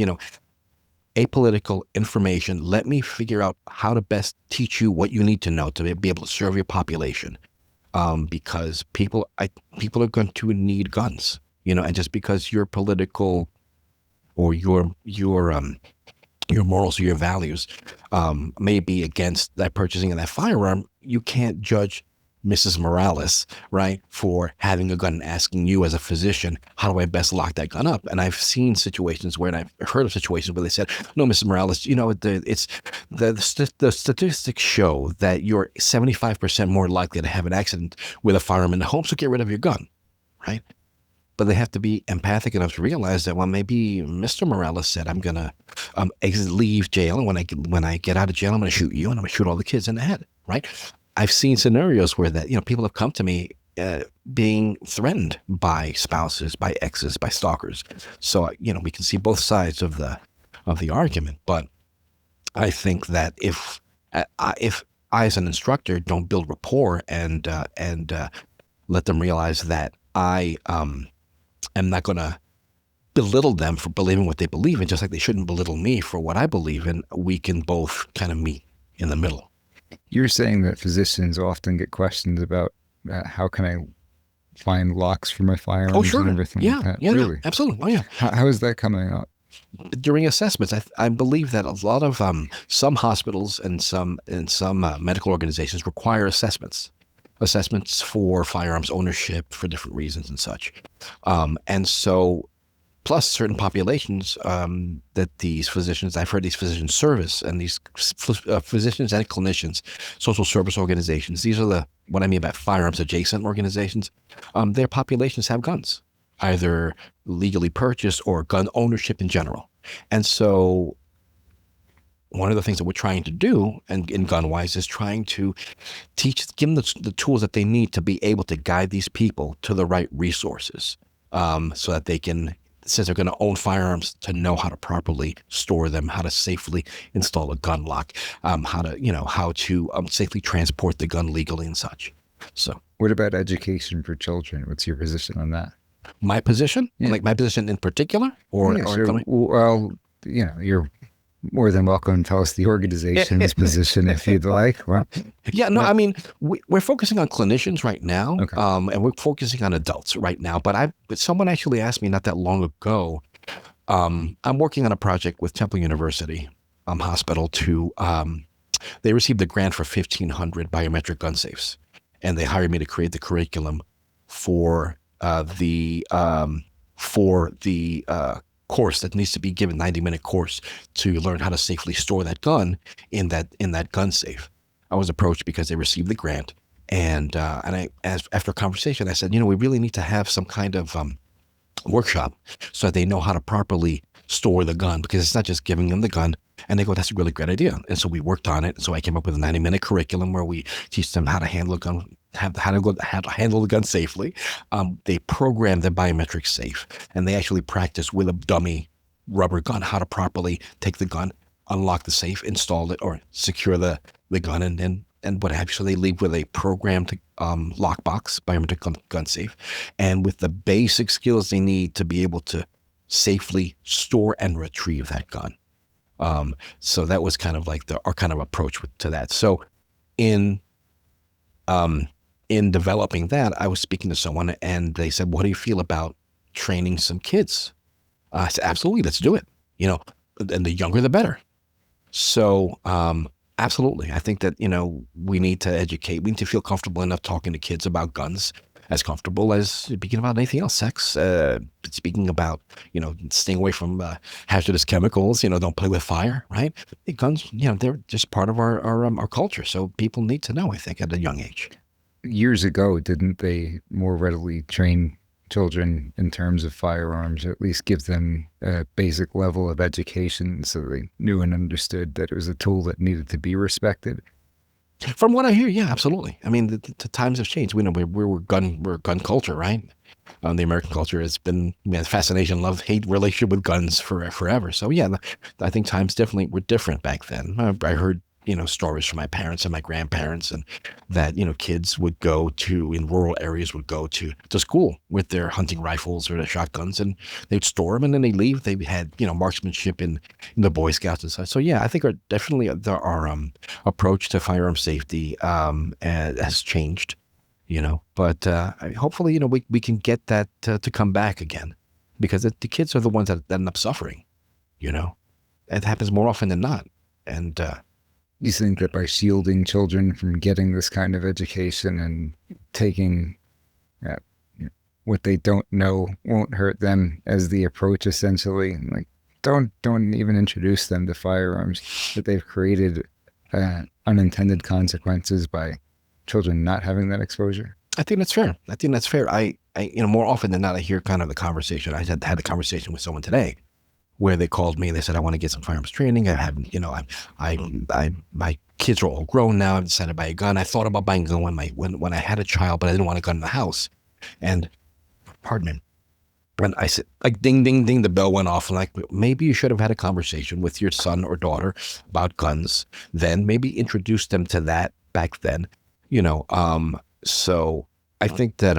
apolitical information. Let me figure out how to best teach you what you need to know to be able to serve your population. Because people are going to need guns, and just because your political or your morals or your values may be against that purchasing of that firearm, you can't judge Mrs. Morales, right, for having a gun and asking you as a physician, how do I best lock that gun up? And I've seen situations where, and I've heard of situations where they said, no, Mrs. Morales, it's the statistics show that you're 75% more likely to have an accident with a firearm in the home, so get rid of your gun, right? But they have to be empathic enough to realize that, well, maybe Mr. Morales said, I'm going to leave jail, and when I get out of jail, I'm going to shoot you, and I'm going to shoot all the kids in the head, right? I've seen scenarios where that, people have come to me being threatened by spouses, by exes, by stalkers. So, we can see both sides of the argument. But I think that if I, as an instructor, don't build rapport and let them realize that I am not going to belittle them for believing what they believe in, just like they shouldn't belittle me for what I believe in, we can both kind of meet in the middle. You're saying that physicians often get questions about how can I find locks for my firearms and everything like that? Yeah, really? Absolutely. Oh, yeah. How is that coming up? During assessments, I believe that a lot of some hospitals and some medical organizations require assessments for firearms ownership for different reasons and such. And so, plus certain populations that these physicians, I've heard these physician service and these physicians and clinicians, social service organizations, these are what I mean by firearms-adjacent organizations, their populations have guns, either legally purchased or gun ownership in general. And so one of the things that we're trying to do and in GunWise is trying to give them the tools that they need to be able to guide these people to the right resources so that they can, since they're going to own firearms, to know how to properly store them, how to safely install a gun lock, how to safely transport the gun legally and such. So, what about education for children? What's your position on that? My position, like my position in particular, or well, you're more than welcome to tell us the organization's position if you'd like. Well, Yeah, no, I mean, we're focusing on clinicians right now, Okay. and we're focusing on adults right now. But someone actually asked me not that long ago. I'm working on a project with Temple University Hospital to. They received a grant for 1,500 biometric gun safes, and they hired me to create the curriculum for the course that needs to be given, 90-minute course to learn how to safely store that gun in that gun safe. I was approached because they received the grant, and after a conversation, I said, we really need to have some kind of workshop so that they know how to properly store the gun, because it's not just giving them the gun and they go, that's a really great idea. And so we worked on it. So I came up with a 90-minute curriculum where we teach them how to handle a gun, how to handle the gun safely. They program the biometric safe, and they actually practice with a dummy rubber gun how to properly take the gun, unlock the safe, install it, or secure the gun, and what have you. So they leave with a programmed lockbox, biometric gun safe, and with the basic skills they need to be able to safely store and retrieve that gun. So that was kind of like our kind of approach to that. So in developing that, I was speaking to someone and they said, what do you feel about training some kids? I said, absolutely, let's do it. And the younger, the better. So, absolutely. I think that, we need to educate. We need to feel comfortable enough talking to kids about guns, as comfortable as speaking about anything else, sex, speaking about, staying away from hazardous chemicals, don't play with fire, right? Guns, they're just part of our culture. So people need to know, I think, at a young age. Years ago, didn't they more readily train children in terms of firearms, or at least give them a basic level of education so they knew and understood that it was a tool that needed to be respected? From what I hear, yeah, absolutely. I mean, the times have changed. We know we're a gun culture, right? The American culture has been fascination, love, hate relationship with guns forever. So yeah, I think times definitely were different back then. I heard stories from my parents and my grandparents, and that kids would go in rural areas would go to school with their hunting rifles or their shotguns, and they'd store them and then they leave. They had marksmanship in the Boy Scouts and such. So yeah, I think our approach to firearm safety has changed, but hopefully we can get that to come back again, because the kids are the ones that end up suffering. It happens more often than not, and you think that by shielding children from getting this kind of education and taking what they don't know won't hurt them as the approach, essentially, like don't even introduce them to firearms, that they've created unintended consequences by children not having that exposure? I think that's fair. I more often than not, I hear kind of the conversation. I had a conversation with someone today where they called me and they said, I want to get some firearms training. I have, my kids are all grown now. I've decided to buy a gun. I thought about buying a gun when I had a child, but I didn't want a gun in the house. And pardon me. And I said, like, ding, ding, ding, the bell went off. And like, maybe you should have had a conversation with your son or daughter about guns. Then maybe introduce them to that back then, so I think that,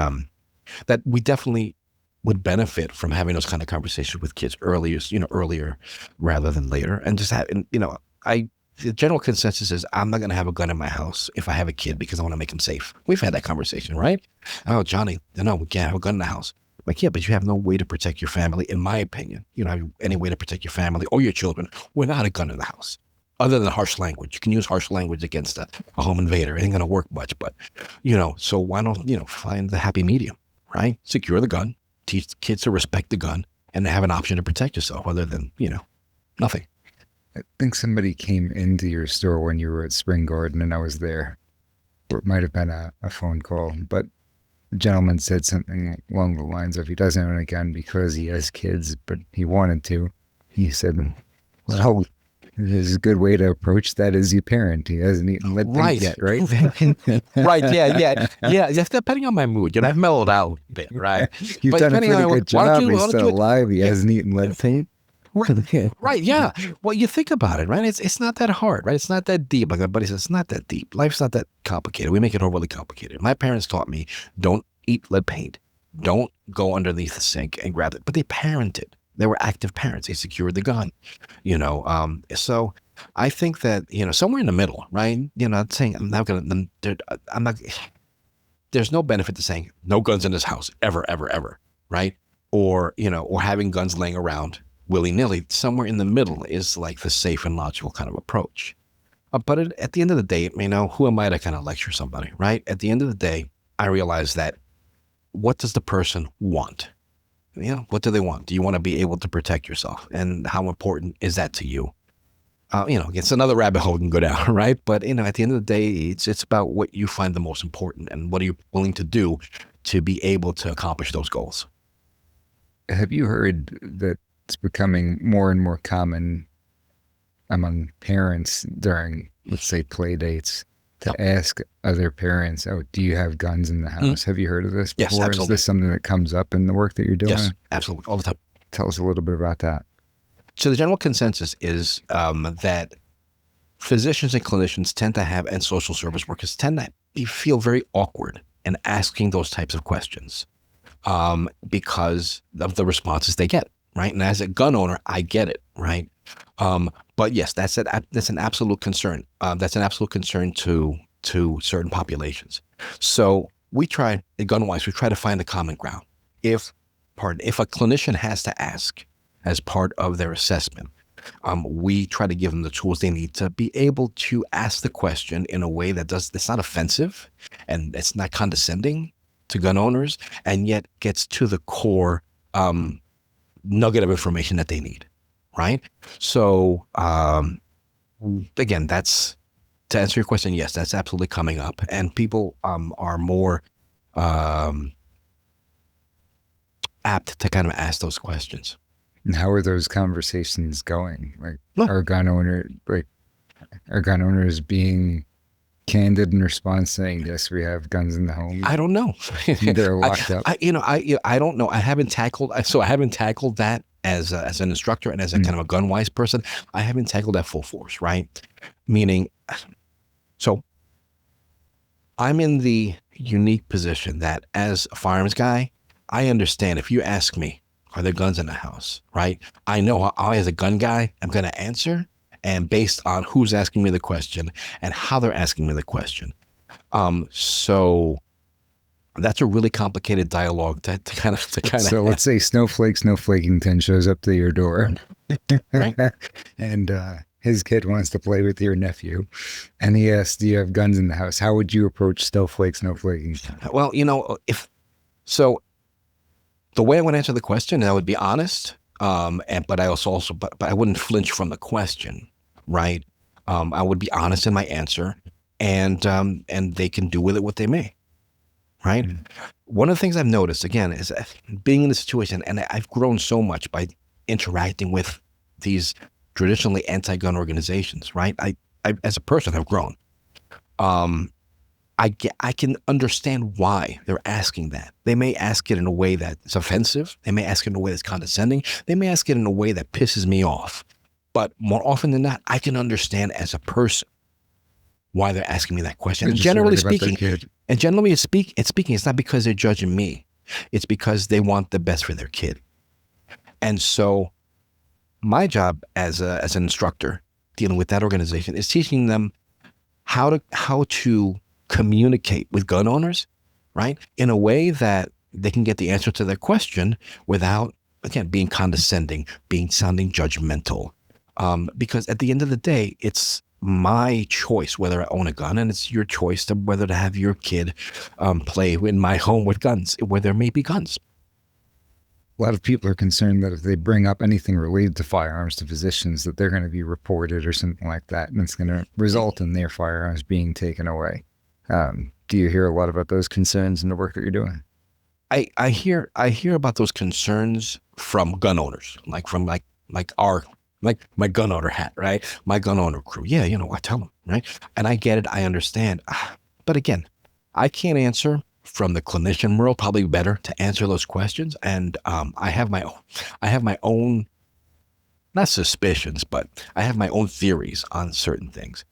that we definitely would benefit from having those kind of conversations with kids earlier rather than later. And just the general consensus is I'm not going to have a gun in my house if I have a kid because I want to make him safe. We've had that conversation, right? Oh, Johnny, no, we can't have a gun in the house. Like, yeah, but you have no way to protect your family, in my opinion. You don't have any way to protect your family or your children without a gun in the house, other than harsh language. You can use harsh language against a home invader. It ain't going to work much, but, so why don't, find the happy medium, right? Secure the gun. Teach kids to respect the gun and have an option to protect yourself other than, nothing. I think somebody came into your store when you were at Spring Garden and I was there. Or it might have been a phone call, but the gentleman said something along the lines of he doesn't own a gun because he has kids, but he wanted to. He said, well, there's a good way to approach that as you parent. He hasn't eaten lead paint yet, right? Right, yeah. Just depending on my mood. I've mellowed out a bit, right? You've but done a pretty good job. He's still alive. He hasn't eaten lead paint. Right, yeah. Well, you think about it, right? It's not that hard, right? It's not that deep. Like my buddy says, it's not that deep. Life's not that complicated. We make it overly complicated. My parents taught me, don't eat lead paint. Don't go underneath the sink and grab it. But they parented. They were active parents. They secured the gun, so I think that, somewhere in the middle, right? I'm saying I'm not, there's no benefit to saying no guns in this house ever, ever, ever, right? Or having guns laying around willy nilly. Somewhere in the middle is like the safe and logical kind of approach. But at the end of the day, who am I to kind of lecture somebody, right? At the end of the day, I realize that what does the person want? What do they want? Do you want to be able to protect yourself? And how important is that to you? It's another rabbit hole we can go down, right? But, at the end of the day, it's about what you find the most important and what are you willing to do to be able to accomplish those goals. Have you heard that it's becoming more and more common among parents during, let's say, play dates to ask other parents, "Oh, do you have guns in the house?" Have you heard of this before? Yes, absolutely. Is this something that comes up in the work that you're doing? Yes, absolutely, all the time. Tell us a little bit about that. So the general consensus is that physicians and clinicians tend to have, and social service workers tend to feel very awkward in asking those types of questions because of the responses they get, right? And as a gun owner, I get it, right? But yes, that's an absolute concern. That's an absolute concern to certain populations. So we try, gun-wise, we try to find a common ground. If a clinician has to ask as part of their assessment, we try to give them the tools they need to be able to ask the question in a way that's not offensive and it's not condescending to gun owners, and yet gets to the core nugget of information that they need, right? So again, that's to answer your question. Yes, that's absolutely coming up, and people are more apt to kind of ask those questions. And how are those conversations going? Like, are gun owners being candid in response, saying, "Yes, we have guns in the home"? I don't know. They're locked up. I don't know. I haven't tackled that as an instructor and as a kind of a gun-wise person. I haven't tackled that full force, right? Meaning, so I'm in the unique position that as a firearms guy, I understand if you ask me, are there guns in the house, right? I know I, as a gun guy, I'm going to answer, and based on who's asking me the question and how they're asking me the question. So that's a really complicated dialogue to kind of. So let's say Snowflakington shows up to your door, right? And his kid wants to play with your nephew, and he asks, "Do you have guns in the house?" How would you approach Snowflakington? Well, the way I would answer the question, I would be honest, but I wouldn't flinch from the question, right? I would be honest in my answer, and they can do with it what they may, right? One of the things I've noticed, again, is being in the situation, and I've grown so much by interacting with these traditionally anti-gun organizations, right? I as a person, have grown. I can understand why they're asking that. They may ask it in a way that's offensive. They may ask it in a way that's condescending. They may ask it in a way that pisses me off. But more often than not, I can understand as a person why they're asking me that question. And generally speaking, it's not because they're judging me. It's because they want the best for their kid. And so my job as an instructor dealing with that organization is teaching them how to communicate with gun owners, right, in a way that they can get the answer to their question without, again, being condescending, sounding judgmental. Because at the end of the day, it's my choice whether I own a gun, and it's your choice to whether to have your kid play in my home with guns, where there may be guns. A lot of people are concerned that if they bring up anything related to firearms to physicians, that they're going to be reported or something like that, and it's going to result in their firearms being taken away. Do you hear a lot about those concerns in the work that you're doing? I hear about those concerns from gun owners, like my gun owner hat, right? My gun owner crew. Yeah, I tell them, right? And I get it. I understand. But again, I can't answer from the clinician world. Probably better to answer those questions. And I have my own, not suspicions, but I have my own theories on certain things.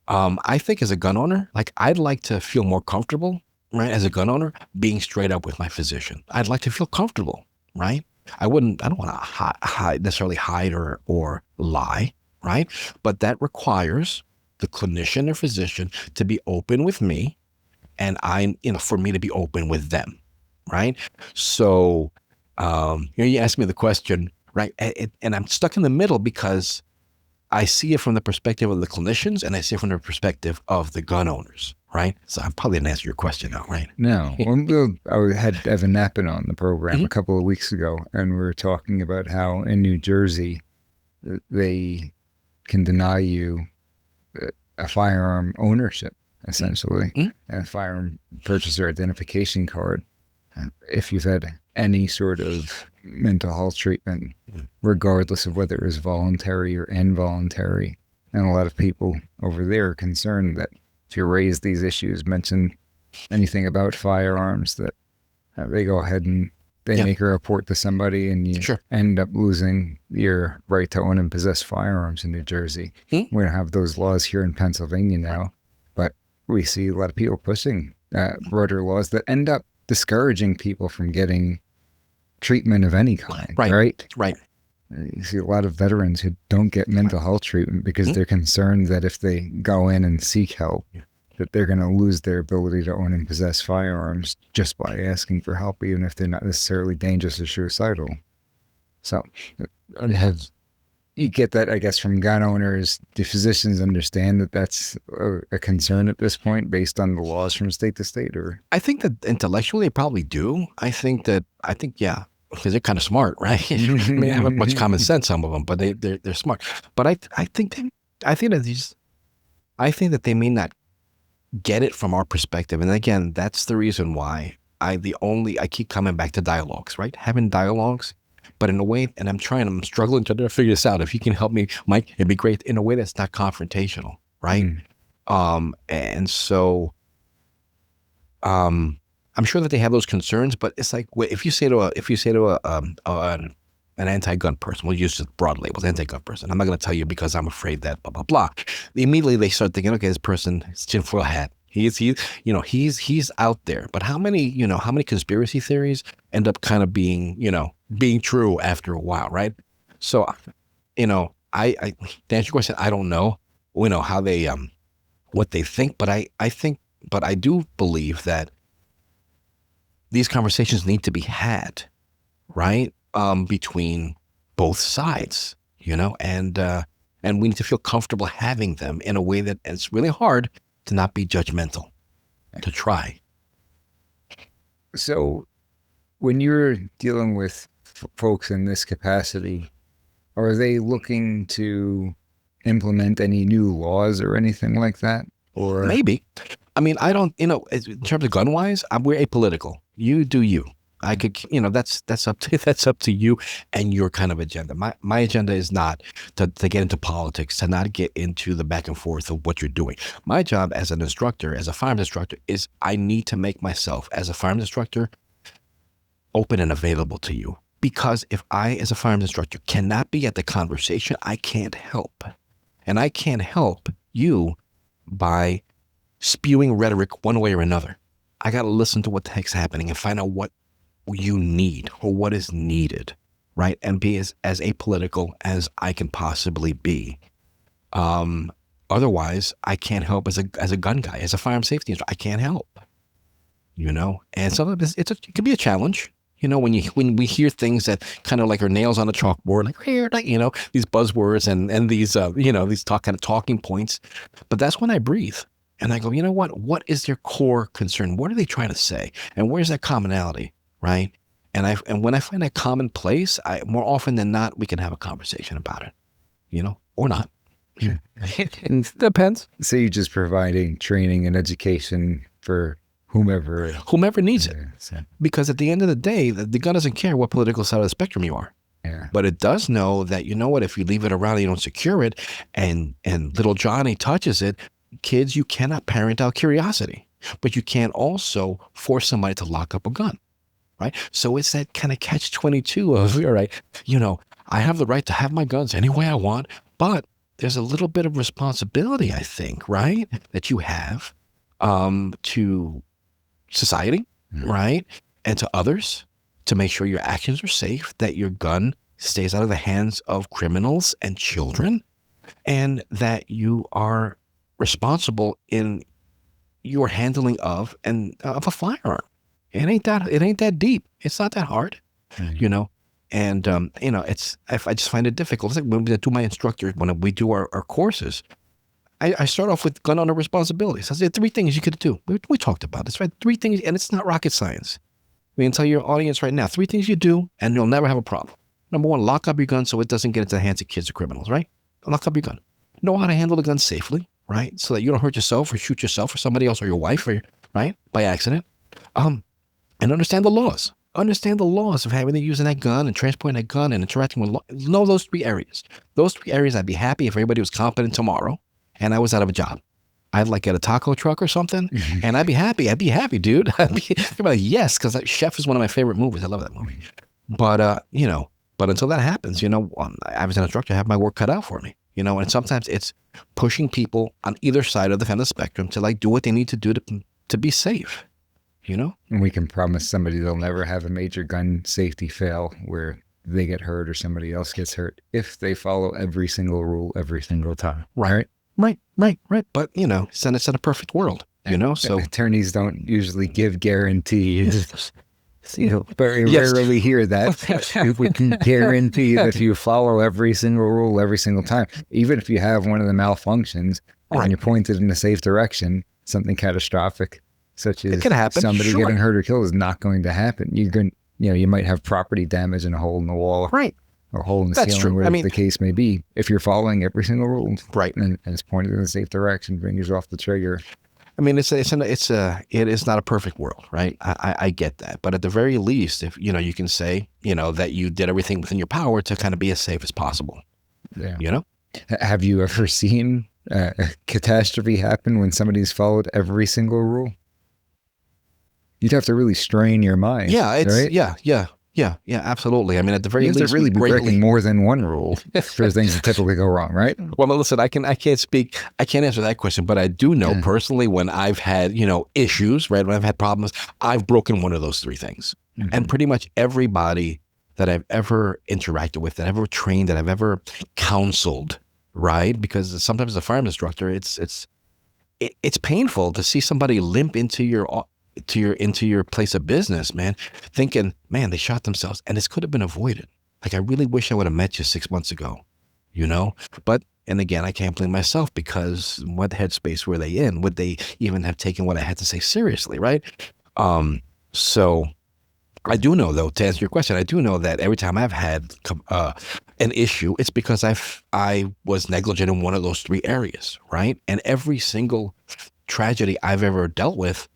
I think as a gun owner, I'd like to feel more comfortable, right? As a gun owner, being straight up with my physician. I'd like to feel comfortable, right? I don't want to necessarily hide or lie, right? But that requires the clinician or physician to be open with me, and for me to be open with them, right? So, you asked me the question, right? And I'm stuck in the middle because I see it from the perspective of the clinicians and I see it from the perspective of the gun owners, right? So I probably didn't answer your question now, right? No. I had Evan Knappen on the program a couple of weeks ago, and we were talking about how in New Jersey, they can deny you a firearm ownership, essentially, a firearm purchaser identification card, if you've had any sort of mental health treatment, regardless of whether it was voluntary or involuntary. And a lot of people over there are concerned that if you raise these issues, mention anything about firearms, that they go ahead and they make a report to somebody, and you end up losing your right to own and possess firearms in New Jersey. We don't have those laws here in Pennsylvania now, but we see a lot of people pushing broader laws that end up discouraging people from getting treatment of any kind, right? You see a lot of veterans who don't get mental health treatment because they're concerned that if they go in and seek help, that they're going to lose their ability to own and possess firearms just by asking for help, even if they're not necessarily dangerous or suicidal. So you get that, I guess, from gun owners. Do physicians understand that that's a concern at this point based on the laws from state to state? Or I think that intellectually they probably do. I think, yeah, because they're kind of smart, right? I mean, they have much common sense, some of them, but they're smart. But I think that they may not get it from our perspective. And again, that's the reason why I keep coming back to dialogues, right? Having dialogues, but in a way, and I'm struggling to figure this out. If you can help me, Mike, it'd be great, in a way that's not confrontational, right? And so, I'm sure that they have those concerns, but it's like, if you say to an anti-gun person, we'll use just broad labels, anti-gun person. I'm not going to tell you because I'm afraid that blah, blah, blah. Immediately they start thinking, okay, this person, his tinfoil hat. He's out there. But how many conspiracy theories end up kind of being true after a while, right? So, to answer your question, I don't know, how they, what they think, but I do believe that these conversations need to be had, right? Between both sides, and we need to feel comfortable having them in a way that it's really hard to not be judgmental, to try. So when you're dealing with folks in this capacity, are they looking to implement any new laws or anything like that? Or maybe. I mean, I don't, in terms of gun wise, we're apolitical. You do you. I could, that's up to you and your kind of agenda. My agenda is not to get into politics, to not get into the back and forth of what you're doing. My job as an instructor, as a firearms instructor, is I need to make myself, as a firearms instructor, open and available to you. Because if I, as a firearms instructor, cannot be at the conversation, I can't help. And I can't help you by spewing rhetoric one way or another. I got to listen to what the heck's happening and find out what you need or what is needed, right? And be as apolitical as I can possibly be. Otherwise, I can't help as a gun guy, as a firearm safety instructor. I can't help, And sometimes it can be a challenge, when we hear things that kind of like are nails on a chalkboard, like these buzzwords and these these talking points. But that's when I breathe. And I go, you know what? What is their core concern? What are they trying to say? And where's that commonality, right? And when I find that common place, more often than not, we can have a conversation about it, or not. It depends. So you're just providing training and education for whomever needs it. Because at the end of the day, the gun doesn't care what political side of the spectrum you are. Yeah. But it does know that, if you leave it around and you don't secure it and little Johnny touches it, kids, you cannot parent out curiosity, but you can't also force somebody to lock up a gun, right? So it's that kind of catch-22 of, all right, I have the right to have my guns any way I want, but there's a little bit of responsibility, I think, right, that you have to society, right, and to others, to make sure your actions are safe, that your gun stays out of the hands of criminals and children, and that you are responsible in your handling of a firearm. It ain't that deep. It's not that hard, you know. And you know, I just find it difficult. It's like when we do my instructor, when we do our courses, I start off with gun owner responsibilities. I said 3 things you could do. We talked about this, right? 3 things, and it's not rocket science. We can tell your audience right now 3 things you do, and you'll never have a problem. Number 1, lock up your gun so it doesn't get into the hands of kids or criminals, right? Lock up your gun. Know how to handle the gun safely, right? So that you don't hurt yourself or shoot yourself or somebody else or your wife, right? By accident. And understand the laws. Understand the laws of having to using that gun and transporting that gun and interacting with law. Know those 3 areas. Those 3 areas, I'd be happy if everybody was competent tomorrow and I was out of a job. I'd like get a taco truck or something, and I'd be happy. I'd be happy, dude. I'd be like, yes, because Chef is one of my favorite movies. I love that movie. But you know, but until that happens, you know, I was an instructor. I have my work cut out for me, you know. And sometimes it's pushing people on either side of the kind of spectrum to like do what they need to do to be safe, you know. And we can promise somebody they'll never have a major gun safety fail where they get hurt or somebody else gets hurt if they follow every single rule every single time. Right. But, you know, it's not a perfect world, you know, so. Attorneys don't usually give guarantees. You know, very rarely hear that. We can guarantee that if you follow every single rule every single time, even if you have one of the malfunctions and you're pointed in a safe direction, something catastrophic, such as somebody getting hurt or killed, is not going to happen. You're going, you know, you might have property damage and a hole in the wall. Right. Or hole in the ceiling, whatever the case may be. If you're following every single rule, right, and it's pointed in a safe direction, fingers off the trigger. I mean, it is not a perfect world, right? I get that, but at the very least, if you know, you can say, you know, that you did everything within your power to kind of be as safe as possible. Yeah. You know, have you ever seen a catastrophe happen when somebody's followed every single rule? You'd have to really strain your mind. Yeah, it's right? Yeah, absolutely. I mean, at the very least, you have to really be breaking more than one rule for things that typically go wrong, right? Well, listen, I can't answer that question, but I do know personally when I've had, you know, issues, right? When I've had problems, I've broken one of those 3 things. And pretty much everybody that I've ever interacted with, that I've ever trained, that I've ever counseled, right? Because sometimes as a firearms instructor, it's painful to see somebody limp into your place of business, man, thinking, man, they shot themselves and this could have been avoided. Like, I really wish I would have met you 6 months ago, you know? But, and again, I can't blame myself because what headspace were they in? Would they even have taken what I had to say seriously, right? So I do know, though, to answer your question, I do know that every time I've had an issue, it's because I was negligent in one of those 3 areas, right? And every single tragedy I've ever dealt with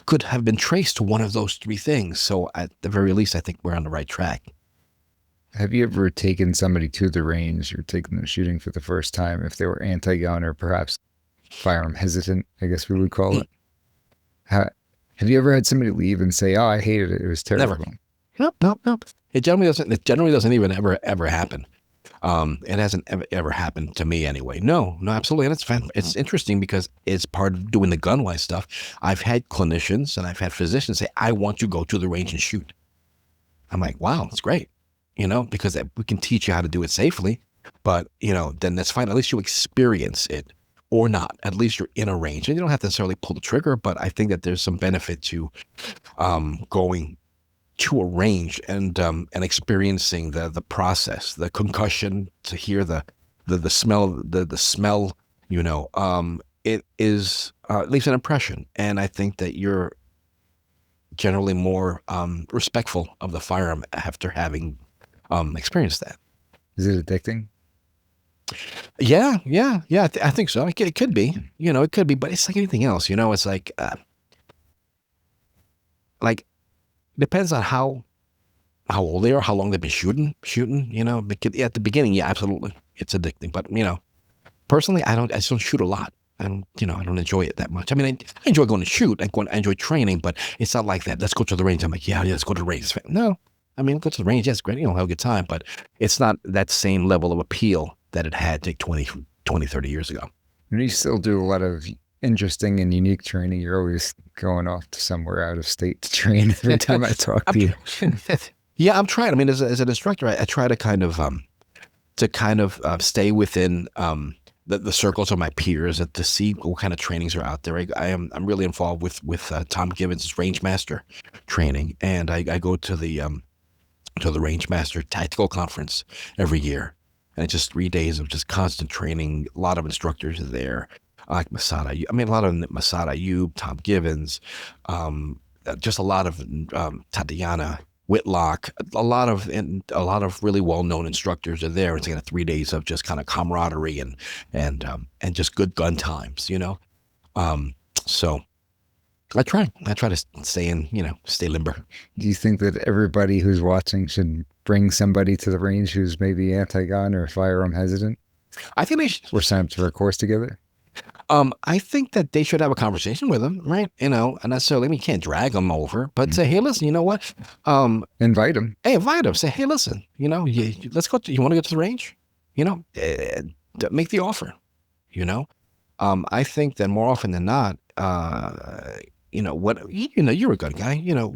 could have been traced to one of those 3 things. So at the very least, I think we're on the right track. Have you ever taken somebody to the range or taken them shooting for the first time if they were anti-gun or perhaps firearm hesitant, I guess we would call it? Have you ever had somebody leave and say, "Oh, I hated it. It was terrible"? Never. No. It generally doesn't even ever happen. It hasn't ever happened to me anyway. No, absolutely. And it's interesting because it's part of doing the gun-wise stuff. I've had clinicians and I've had physicians say, "I want you to go to the range and shoot." I'm like, wow, that's great. You know, because we can teach you how to do it safely, but you know, then that's fine. At least you experience it or not. At least you're in a range and you don't have to necessarily pull the trigger, but I think that there's some benefit to, going to a range and experiencing the process, the concussion, to hear the smell, you know, it leaves an impression. And I think that you're generally more respectful of the firearm after having experienced that. Is it addicting? Yeah. I think so. It could be, you know, it could be, but it's like anything else, you know, it's like depends on how old they are, how long they've been shooting, you know. At the beginning, yeah, absolutely, it's addicting. But you know, personally, I just don't shoot a lot. I don't enjoy it that much. I mean, I enjoy going to shoot. I enjoy training, but it's not like that. Let's go to the range. I'm like, yeah, let's go to the range. No, I mean, go to the range. Yeah, it's great. You know, have a good time, but it's not that same level of appeal that it had 20, 30 years ago. And you still do a lot of interesting and unique training. You're always going off to somewhere out of state to train every time I talk to you. Yeah, I'm trying. I mean, as an instructor, I try to kind of stay within the circles of my peers to see what kind of trainings are out there. I'm really involved with Tom Gibbons' Range Master training, and I go to the Range Master Tactical Conference every year, and it's just 3 days of just constant training. A lot of instructors are there, like Masada. I mean, a lot of Masada Ayub, Tom Gibbons, just a lot of Tatiana Whitlock, a lot of really well-known instructors are there. It's 3 days of just kind of camaraderie and just good gun times, you know. So I try to stay limber. Do you think that everybody who's watching should bring somebody to the range who's maybe anti-gun or firearm hesitant? I think they should. Or sign up for a course together? I think that they should have a conversation with them, right? You know, and necessarily, you can't drag them over, but say, hey, listen, you know what? Invite them. Hey, invite them. Say, hey, listen, you know, let's go. You want to go to the range? You know, make the offer. You know, I think that more often than not, you're a gun guy. You know,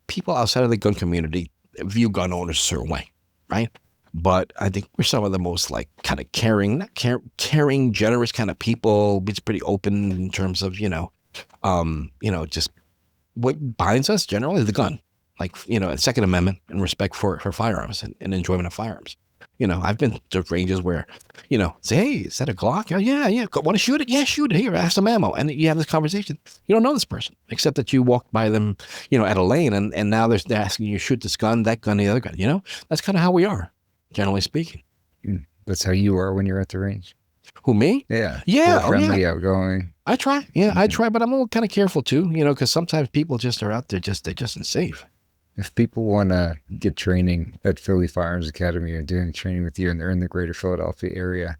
people outside of the gun community view gun owners a certain way, right? But I think we're some of the most kind of caring, generous kind of people. It's pretty open in terms of, just what binds us generally is the gun, a Second Amendment and respect for firearms and enjoyment of firearms. You know, I've been to ranges where, say, hey, is that a Glock? Yeah. Want to shoot it? Yeah, shoot it. Here, I have some ammo. And you have this conversation. You don't know this person, except that you walked by them, at a lane, and now they're asking you, shoot this gun, that gun, the other gun. That's kind of how we are. Generally speaking. That's how you are when you're at the range. Who, me? Yeah. Yeah. Friendly, outgoing. I try. Yeah, I try, but I'm a little kind of careful too, because sometimes people just are out there they're just unsafe. If people want to get training at Philly Firearms Academy or doing training with you and they're in the greater Philadelphia area,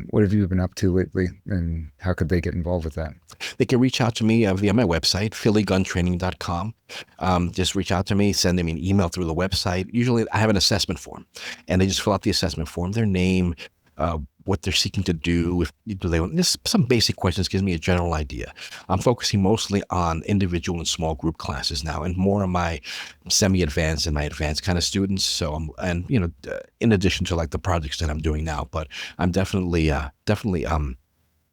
what have you been up to lately and how could they get involved with that? They can reach out to me via my website, phillyguntraining.com. Just reach out to me, send them an email through the website. Usually I have an assessment form and they just fill out the assessment form, their name, what they're seeking to do. Just some basic questions gives me a general idea. I'm focusing mostly on individual and small group classes now, and more on my semi-advanced and my advanced kind of students. So in addition to the projects that I'm doing now, but I'm definitely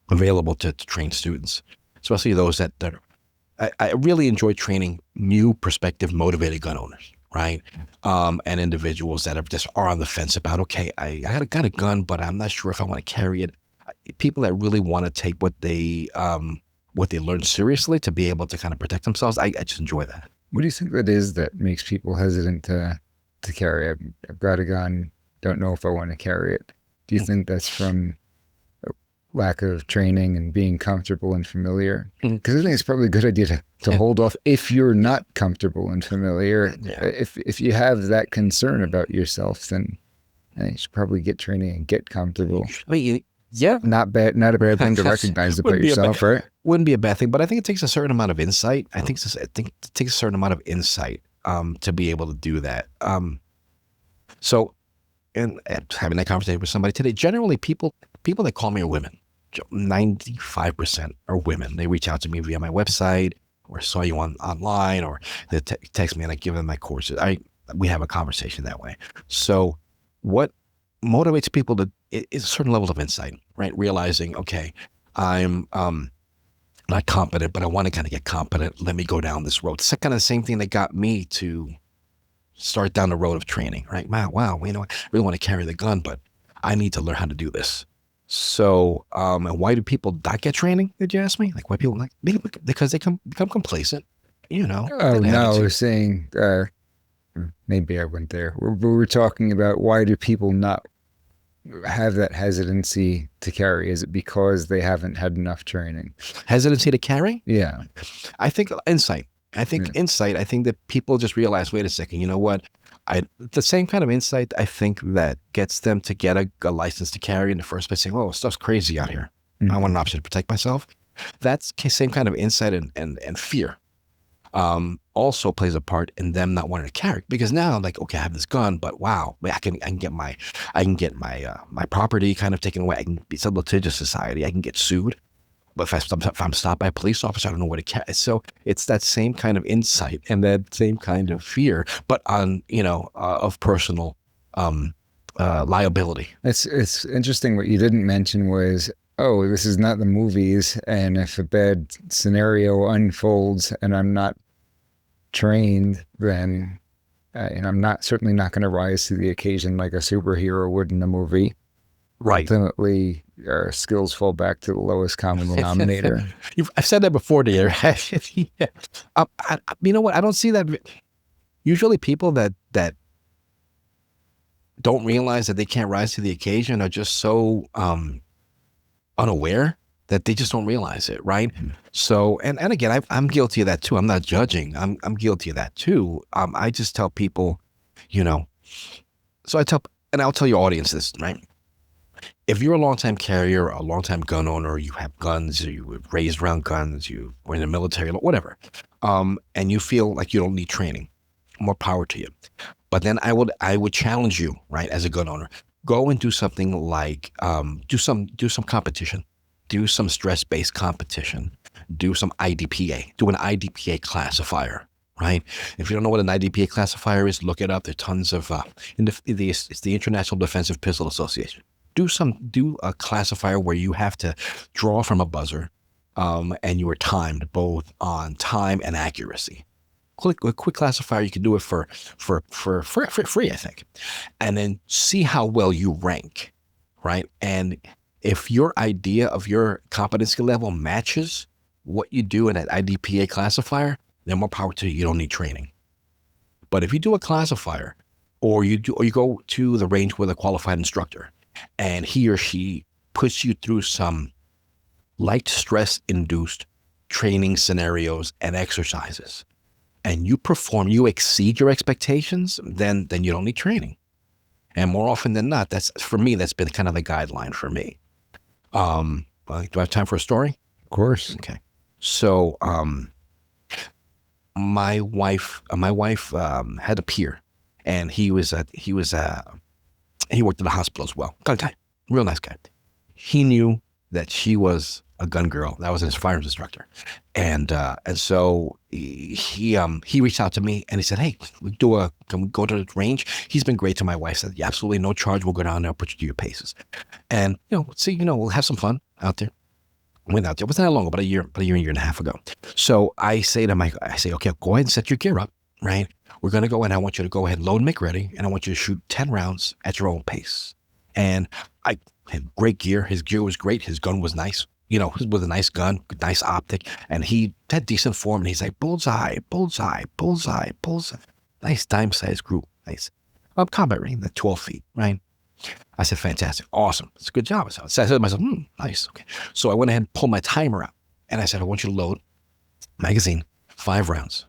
available to train students, especially those that I really enjoy training new prospective motivated gun owners. Right. And individuals that are on the fence about, okay, I got a gun, but I'm not sure if I want to carry it. People that really want to take what they learn seriously to be able to kind of protect themselves. I just enjoy that. What do you think that is that makes people hesitant to carry? I've got a gun, don't know if I want to carry it. Do you think that's from lack of training and being comfortable and familiar? Because I think it's probably a good idea to hold off if you're not comfortable and familiar. Yeah. If you have that concern about yourself, then you should probably get training and get comfortable. Yeah. Not a bad thing to recognize about yourself, right? Wouldn't be a bad thing, but I think it takes a certain amount of insight. I think it takes a certain amount of insight to be able to do that. So, and having that conversation with somebody today, generally people that call me are women. 95% are women. They reach out to me via my website or saw you online, or they text me and I give them my courses. We have a conversation that way. So what motivates people is a certain level of insight, right? Realizing, okay, I'm not competent, but I want to kind of get competent. Let me go down this road. It's kind of the same thing that got me to start down the road of training, right? Wow, I really want to carry the gun, but I need to learn how to do this. So, and why do people not get training? Did you ask me? Why people because they become complacent, Oh, no, I was saying, maybe I went there. We were talking about why do people not have that hesitancy to carry? Is it because they haven't had enough training? Hesitancy to carry? Yeah. I think insight. I think that people just realize, wait a second, you know what? The same kind of insight, I think, that gets them to get a license to carry in the first place, saying, oh, stuff's crazy out here. Mm-hmm. I want an option to protect myself. That's the same kind of insight and fear also plays a part in them not wanting to carry. Because now, okay, I have this gun, but wow, I can get my property kind of taken away. I can be sub litigious society. I can get sued. if I'm stopped by a police officer, I don't know where to carry. So it's that same kind of insight and that same kind of fear, but on, of personal liability. It's interesting. What you didn't mention was, oh, this is not the movies, and if a bad scenario unfolds and I'm not trained, then and I'm certainly not going to rise to the occasion like a superhero would in a movie. Right. Ultimately, our skills fall back to the lowest common denominator. I've said that before to you. Yeah. You know what? I don't see that. Usually people that don't realize that they can't rise to the occasion are just so unaware that they just don't realize it, right? So, and again, I'm guilty of that too. I'm not judging. I'm guilty of that too. I just tell people, so I'll tell your audience this, right? If you're a longtime carrier, a longtime gun owner, you have guns, you were raised around guns, you were in the military, whatever, and you feel like you don't need training, more power to you. But then I would challenge you, right, as a gun owner, go and do something like do some competition, do some stress-based competition, do some IDPA, do an IDPA classifier, right? If you don't know what an IDPA classifier is, look it up. There are tons of it's the International Defensive Pistol Association. Do a classifier where you have to draw from a buzzer, and you are timed both on time and accuracy. A quick classifier, you can do it for free, I think, and then see how well you rank, right? And if your idea of your competency level matches what you do in that IDPA classifier, then more power to you. You don't need training. But if you do a classifier, or you go to the range with a qualified instructor, and he or she puts you through some light stress-induced training scenarios and exercises, and you exceed your expectations, then you don't need training. And more often than not, that's been kind of the guideline for me. Do I have time for a story? Of course. Okay. So, my wife had a peer, and he worked at the hospital as well. Good guy, real nice guy. He knew that she was a gun girl. That was his firearms instructor, and so he reached out to me and he said, "Hey, can we go to the range?" He's been great to my wife. Said, "Yeah, absolutely, no charge. We'll go down there, put you to your paces, and we'll have some fun out there." Went out there. It wasn't that long, about a year and a half ago. So I say, okay, go ahead and set your gear up, right? We're going to go, and I want you to go ahead and load and make ready, and I want you to shoot 10 rounds at your own pace. And I had great gear. His gear was great. His gun was nice. With a nice gun, nice optic, and he had decent form. And he's like, bullseye, bullseye, bullseye, bullseye. Nice dime-sized group. Nice. Combat rating, 12 feet, right? I said, fantastic, awesome. It's a good job. So I said to myself, nice, okay. So I went ahead and pulled my timer out, and I said, I want you to load magazine, 5 rounds.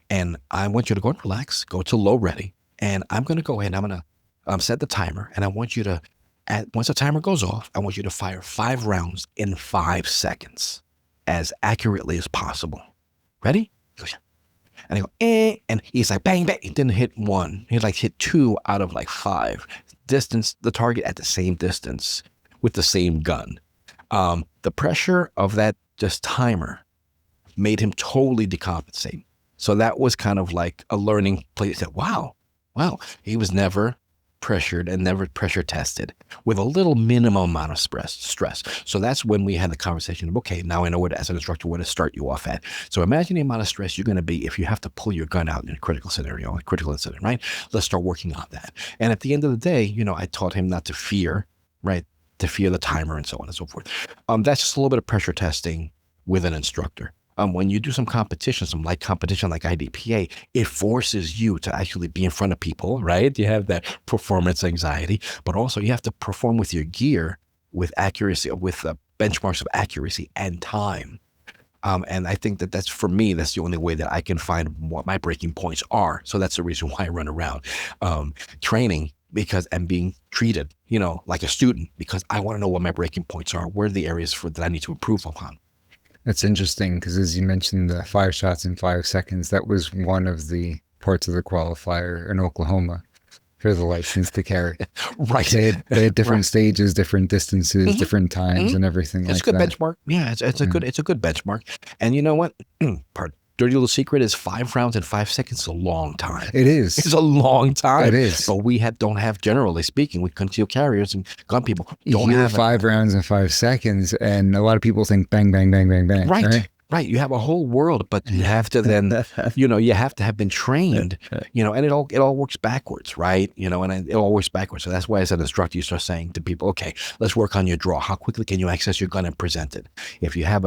And I want you to go and relax, go to low ready. And I'm going to go ahead and I'm going to set the timer. And I want you to, once the timer goes off, I want you to fire 5 rounds in 5 seconds as accurately as possible. Ready? He goes, yeah. And I go, and he's like, bang, bang. He didn't hit 1. He hit 2 out of 5. Distance, the target at the same distance with the same gun. The pressure of that just timer made him totally decompensate. So that was kind of like a learning place. That wow, he was never pressured and never pressure tested with a little minimum amount of stress. So that's when we had the conversation of, okay, now I know as an instructor where to start you off at. So imagine the amount of stress you're going to be if you have to pull your gun out in a critical scenario, a critical incident, right? Let's start working on that. And at the end of the day, I taught him not to fear, right? To fear the timer and so on and so forth. That's just a little bit of pressure testing with an instructor. When you do some competition, some light competition like IDPA, it forces you to actually be in front of people, right? You have that performance anxiety, but also you have to perform with your gear with accuracy, with benchmarks of accuracy and time. And I think that's, for me, that's the only way that I can find what my breaking points are. So that's the reason why I run around training, because I'm being treated, like a student, because I want to know what my breaking points are. Where are the areas that I need to improve upon? That's interesting, because as you mentioned, the 5 shots in 5 seconds, that was one of the parts of the qualifier in Oklahoma. for the license to carry. Right. They had different stages, different distances, different times, and everything It's like a good that. benchmark. Yeah, it's a good benchmark. And you know what? Dirty little secret is 5 rounds in 5 seconds is a long time. It is. It's a long time. It is. But we don't have, generally speaking, we concealed carriers and gun people You don't hear have 5 rounds in 5 seconds, and a lot of people think bang, bang, bang, bang, bang. Right. You have a whole world, but you have to then, you have to have been trained, and it all works backwards, right? And it all works backwards. So that's why as an instructor, you start saying to people, okay, let's work on your draw. How quickly can you access your gun and present it? If you have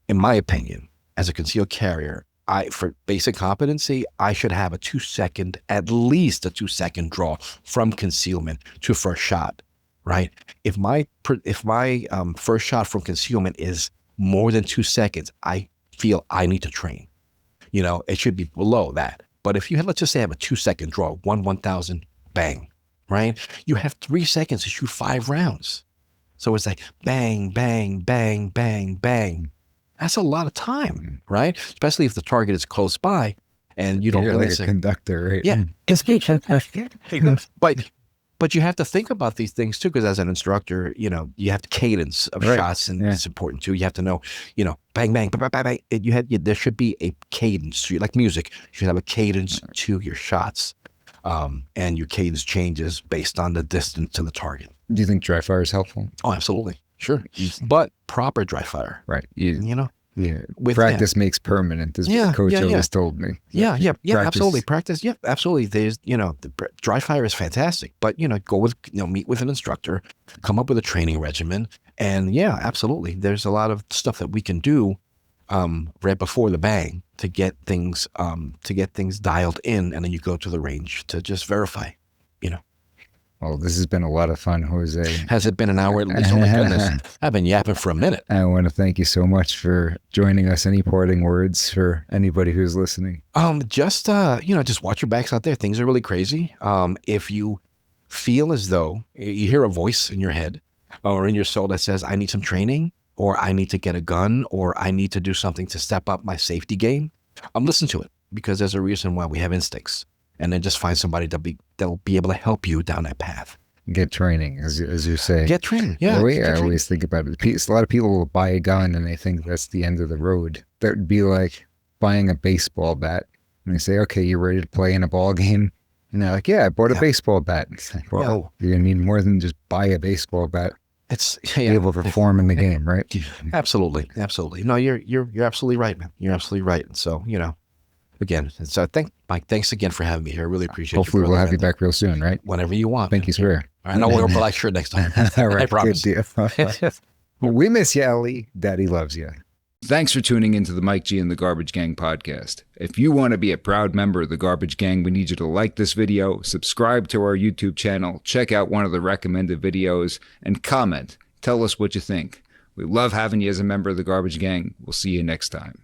in my opinion, as a concealed carrier, for basic competency, I should have at least a 2-second draw from concealment to first shot, right? If my first shot from concealment is more than 2 seconds, I feel I need to train. It should be below that. But if let's just say I have a 2-second draw, 1,000, bang, right? You have 3 seconds to shoot 5 rounds. So it's like bang, bang, bang, bang, bang. That's a lot of time, right? Especially if the target is close by and you don't You're really like a conductor, right? Yeah. But you have to think about these things too, because as an instructor, you have the cadence of shots, and it's important too. You have to know, bang, bang, bang, bang, bang. There should be a cadence. Like music, you should have a cadence to your shots, and your cadence changes based on the distance to the target. Do you think dry fire is helpful? Oh, absolutely. Sure. But proper dry fire. Right. Yeah. With Practice makes permanent, is what Coach always told me. Yeah, Practice. absolutely. Practice. Yeah, absolutely. There's, dry fire is fantastic, but, go with, meet with an instructor, come up with a training regimen. And yeah, absolutely. There's a lot of stuff that we can do, right before the bang to get things dialed in. And then you go to the range to just verify, Well, this has been a lot of fun, Jose. Has it been an hour at least? Oh my goodness. I've been yapping for a minute. I want to thank you so much for joining us. Any parting words for anybody who's listening? Just watch your backs out there. Things are really crazy. If you feel as though you hear a voice in your head or in your soul that says, I need some training, or I need to get a gun, or I need to do something to step up my safety game, listen to it, because there's a reason why we have instincts. And then just find somebody that'll be able to help you down that path. Get training, as you say. Get training, yeah. I always think about it. A lot of people will buy a gun and they think that's the end of the road. That would be like buying a baseball bat. And they say, okay, you ready to play in a ball game? And they're like, yeah, I bought a baseball bat. It's like, well, you're going to need more than just buy a baseball bat. It's be able to perform in the game, right? Absolutely. No, you're absolutely right, man. You're absolutely right. So, again, so Mike, thanks again for having me here. I really appreciate it. Hopefully we'll have you back real soon, right? Whenever you want. Thank you, sir. All right, I'll wear a black shirt next time. All right, I promise. Good deal. We miss you, Ali. Daddy loves you. Thanks for tuning into the Mike G and the Garbage Gang podcast. If you want to be a proud member of the Garbage Gang, we need you to like this video, subscribe to our YouTube channel, check out one of the recommended videos, and comment. Tell us what you think. We love having you as a member of the Garbage Gang. We'll see you next time.